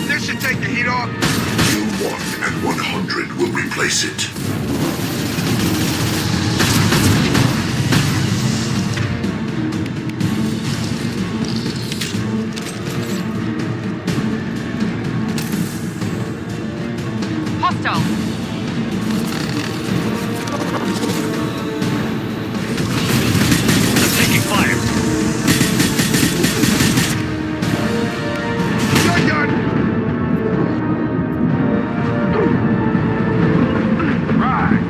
This should take the heat off. You 1 and 100 will replace it. Hostile. I'm taking fire. Shotgun! Right.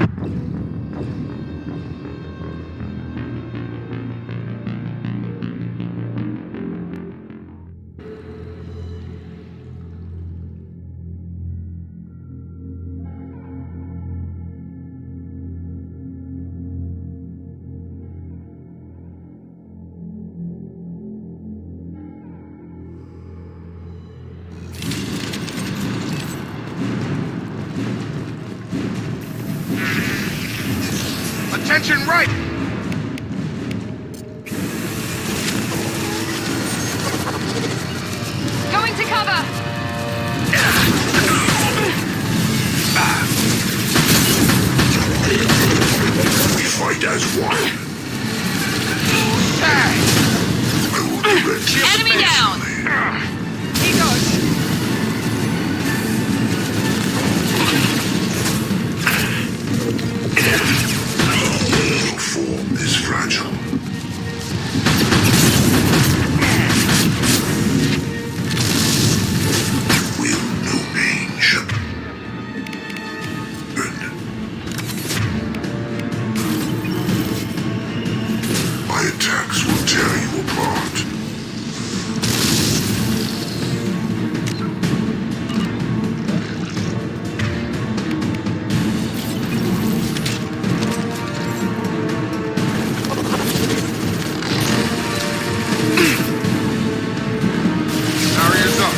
Attention right! Going to cover. We fight as one. I will direct you. Enemy down. He goes. Your form is fragile. Will no pain shepherd. My attacks will tear you apart. Barriers up.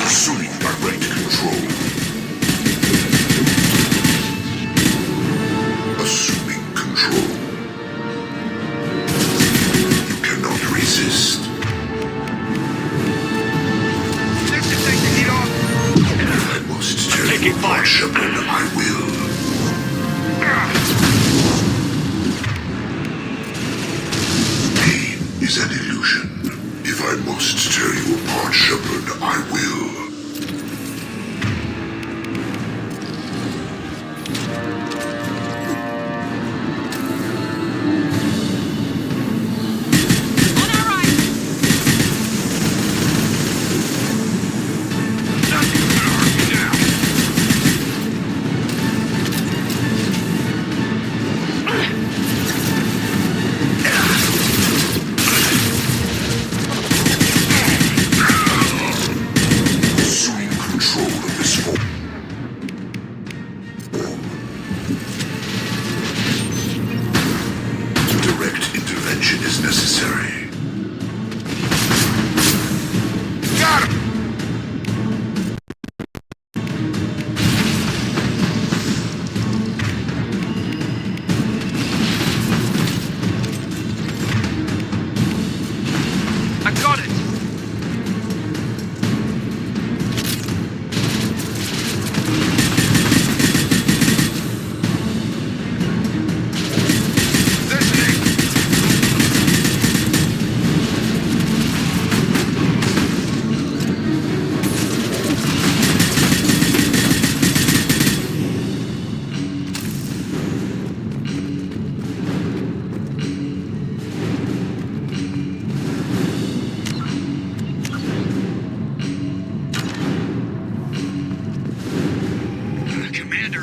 Assuming direct control. Assuming control. You cannot resist. This should take the heat off. I must tear you apart, Shepherd. I will. Pain is an illusion. If I must tear you apart, Shepherd, I will. On our right. Nothing can hurt me now.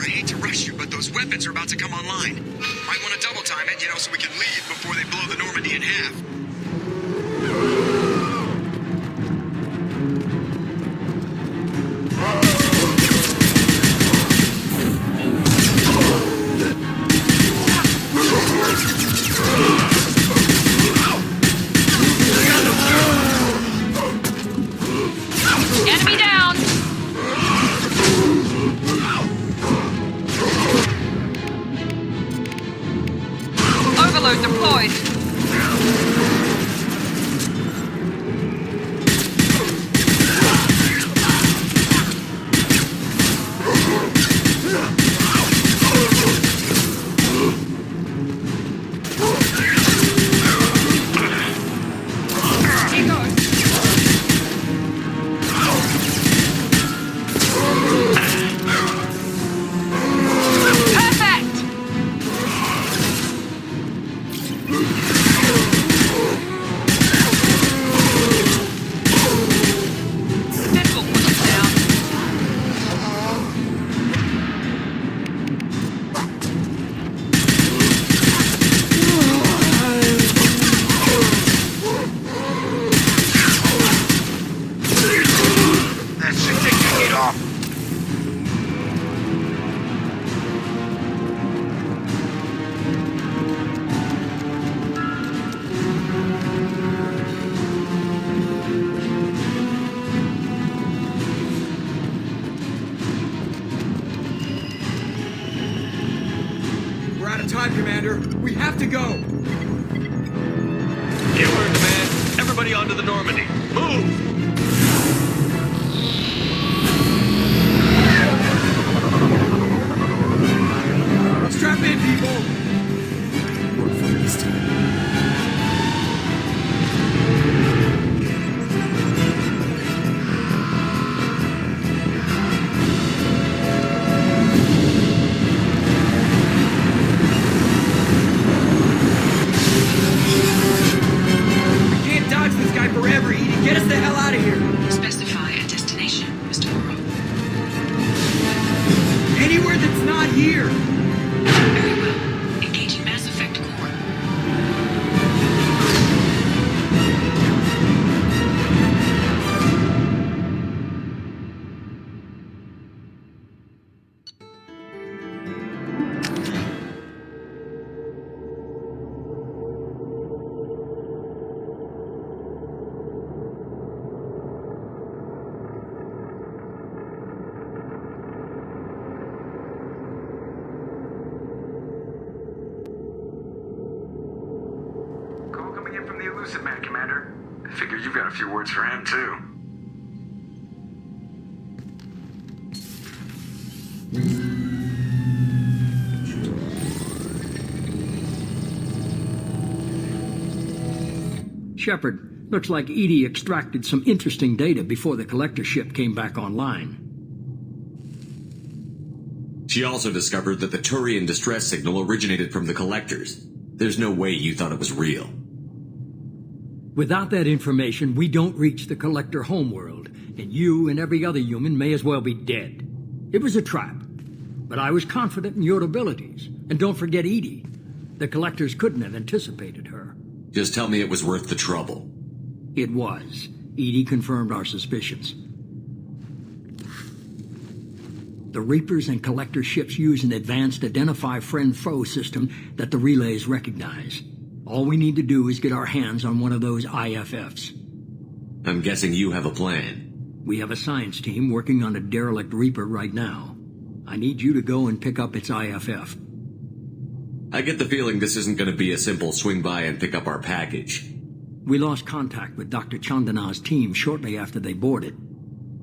hate to rush you, but those weapons are about to come online. Might want to double time it, so we can leave before they blow the Normandy in half. Enemy down! Overload deployed. He goes. Perfect! This will put us down. That's it, take the heat off. We're out of time, Commander. We have to go. Get word, command. Everybody onto the Normandy. Move! Strap in, people. More fun this time. We can't dodge this guy forever, Edie. Get us the hell out of here. Specify a destination, Mr. Morrow. Anywhere that's not here. Very well. Engaging Mass Effect core. Call coming in from the Elusive Man, Commander. I figure you've got a few words for him, too. Shepard, looks like Edie extracted some interesting data before the collector ship came back online. She also discovered that the Turian distress signal originated from the collectors. There's no way you thought it was real. Without that information, we don't reach the collector homeworld, and you and every other human may as well be dead. It was a trap, but I was confident in your abilities. And don't forget Edie. The collectors couldn't have anticipated her. Just tell me it was worth the trouble. It was. Edie confirmed our suspicions. The Reapers and Collector ships use an advanced identify friend-foe system that the relays recognize. All we need to do is get our hands on one of those IFFs. I'm guessing you have a plan. We have a science team working on a derelict Reaper right now. I need you to go and pick up its IFF. I get the feeling this isn't going to be a simple swing by and pick up our package. We lost contact with Dr. Chandana's team shortly after they boarded.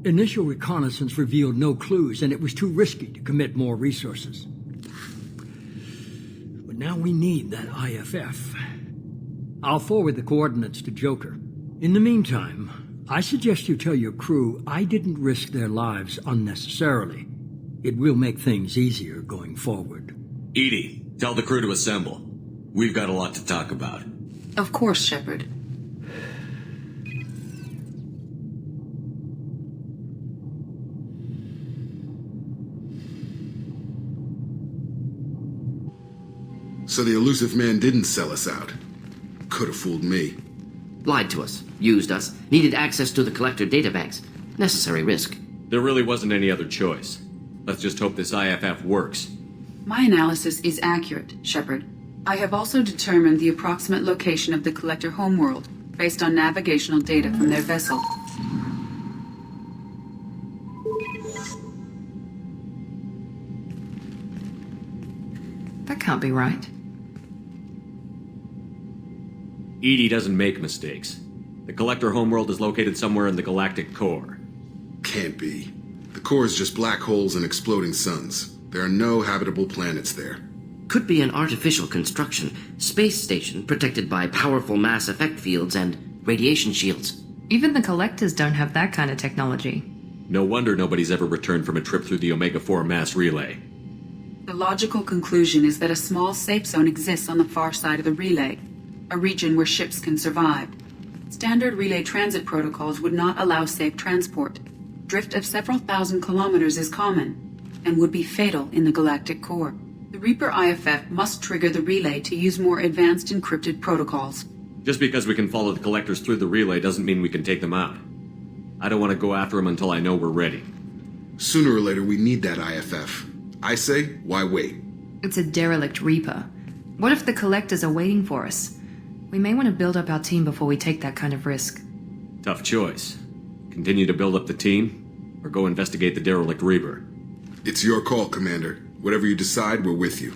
Initial reconnaissance revealed no clues, and it was too risky to commit more resources. But now we need that IFF. I'll forward the coordinates to Joker. In the meantime, I suggest you tell your crew I didn't risk their lives unnecessarily. It will make things easier going forward. Edie, tell the crew to assemble. We've got a lot to talk about. Of course, Shepard. So the elusive man didn't sell us out. Could have fooled me. Lied to us, used us, needed access to the collector databanks. Necessary risk. There really wasn't any other choice. Let's just hope this IFF works. My analysis is accurate, Shepard. I have also determined the approximate location of the collector homeworld, based on navigational data from their vessel. That can't be right. EDI doesn't make mistakes. The collector homeworld is located somewhere in the galactic core. Can't be. The core is just black holes and exploding suns. There are no habitable planets there. Could be an artificial construction, space station protected by powerful mass effect fields and radiation shields. Even the collectors don't have that kind of technology. No wonder nobody's ever returned from a trip through the Omega-4 mass relay. The logical conclusion is that a small safe zone exists on the far side of the relay, a region where ships can survive. Standard relay transit protocols would not allow safe transport. Drift of several thousand kilometers is common, and would be fatal in the galactic core. The Reaper IFF must trigger the relay to use more advanced encrypted protocols. Just because we can follow the collectors through the relay doesn't mean we can take them out. I don't want to go after them until I know we're ready. Sooner or later, we need that IFF. I say, why wait? It's a derelict Reaper. What if the collectors are waiting for us? We may want to build up our team before we take that kind of risk. Tough choice. Continue to build up the team, or go investigate the derelict Reaper. It's your call, Commander. Whatever you decide, we're with you.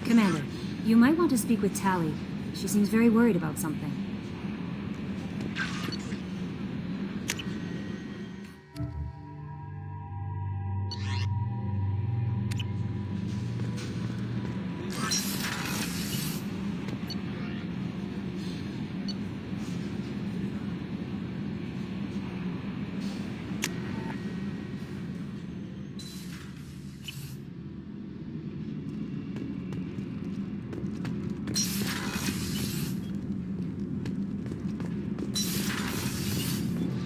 Commander, you might want to speak with Tally. She seems very worried about something.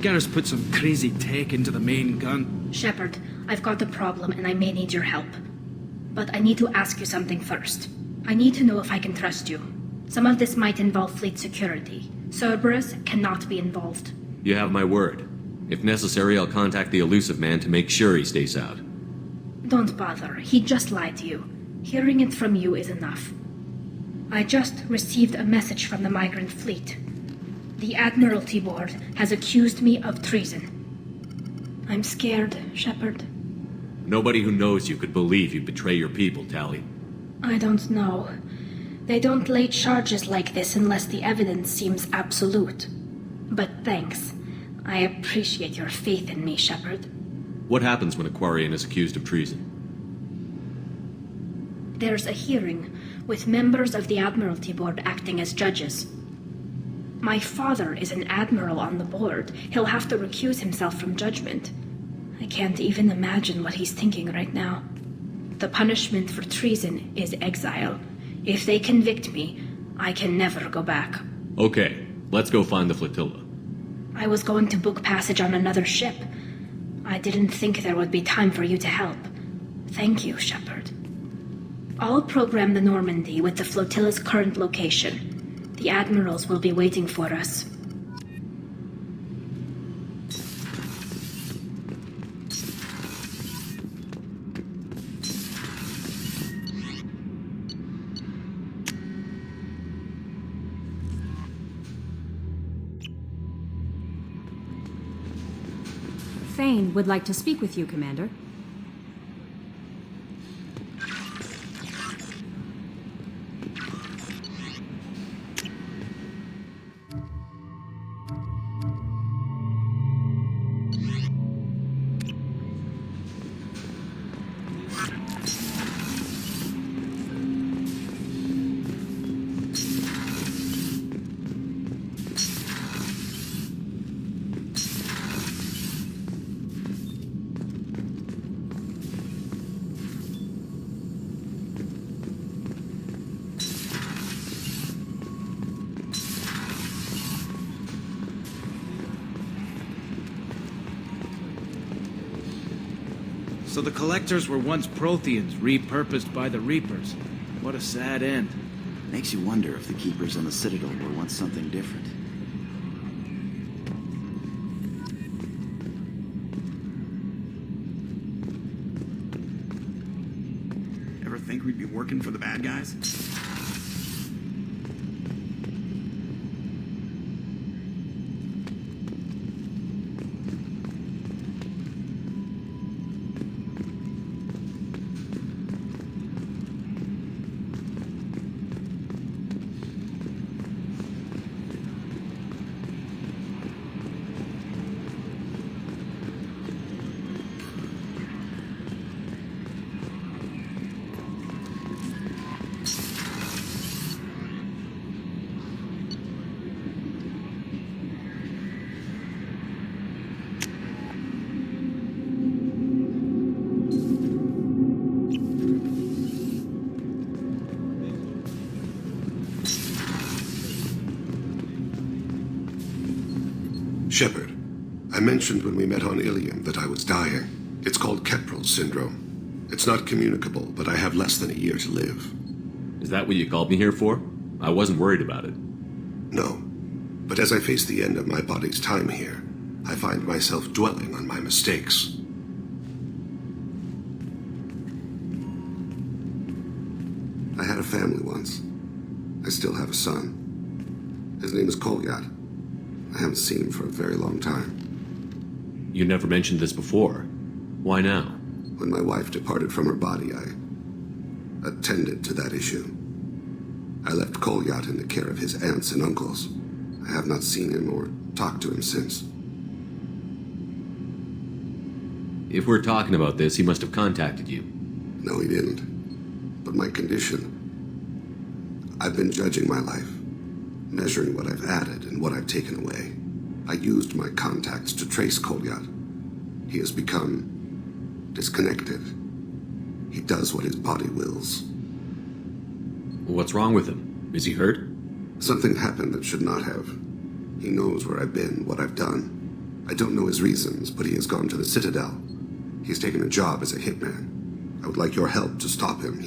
Garrus put some crazy tech into the main gun. Shepard, I've got a problem and I may need your help. But I need to ask you something first. I need to know if I can trust you. Some of this might involve fleet security. Cerberus cannot be involved. You have my word. If necessary, I'll contact the elusive man to make sure he stays out. Don't bother. He just lied to you. Hearing it from you is enough. I just received a message from the migrant fleet. The Admiralty Board has accused me of treason. I'm scared, Shepard. Nobody who knows you could believe you'd betray your people, Tally. I don't know. They don't lay charges like this unless the evidence seems absolute. But thanks. I appreciate your faith in me, Shepard. What happens when a Quarian is accused of treason? There's a hearing, with members of the Admiralty Board acting as judges. My father is an admiral on the board. He'll have to recuse himself from judgment. I can't even imagine what he's thinking right now. The punishment for treason is exile. If they convict me, I can never go back. Okay, let's go find the flotilla. I was going to book passage on another ship. I didn't think there would be time for you to help. Thank you, Shepard. I'll program the Normandy with the flotilla's current location. The admirals will be waiting for us. Thane would like to speak with you, Commander. So the Collectors were once Protheans, repurposed by the Reapers. What a sad end. Makes you wonder if the Keepers on the Citadel were once something different. Ever think we'd be working for the bad guys? Shepard, I mentioned when we met on Ilium that I was dying. It's called Kepral's syndrome. It's not communicable, but I have less than a year to live. Is that what you called me here for? I wasn't worried about it. No. But as I face the end of my body's time here, I find myself dwelling on my mistakes. I had a family once. I still have a son. His name is Kolyat. I haven't seen him for a very long time. You never mentioned this before. Why now? When my wife departed from her body, I attended to that issue. I left Kolyat in the care of his aunts and uncles. I have not seen him or talked to him since. If we're talking about this, he must have contacted you. No, he didn't. But my condition... I've been judging my life, measuring what I've added and what I've taken away. I used my contacts to trace Kolyat. He has become disconnected. He does what his body wills. What's wrong with him? Is he hurt? Something happened that should not have. He knows where I've been, what I've done. I don't know his reasons, but he has gone to the Citadel. He has taken a job as a hitman. I would like your help to stop him.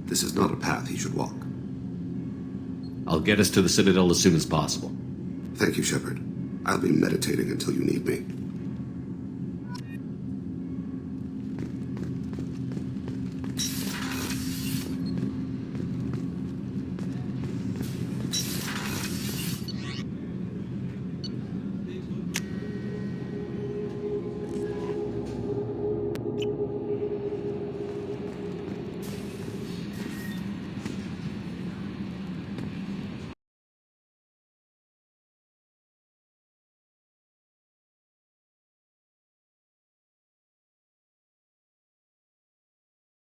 This is not a path he should walk. I'll get us to the Citadel as soon as possible. Thank you, Shepard. I'll be meditating until you need me.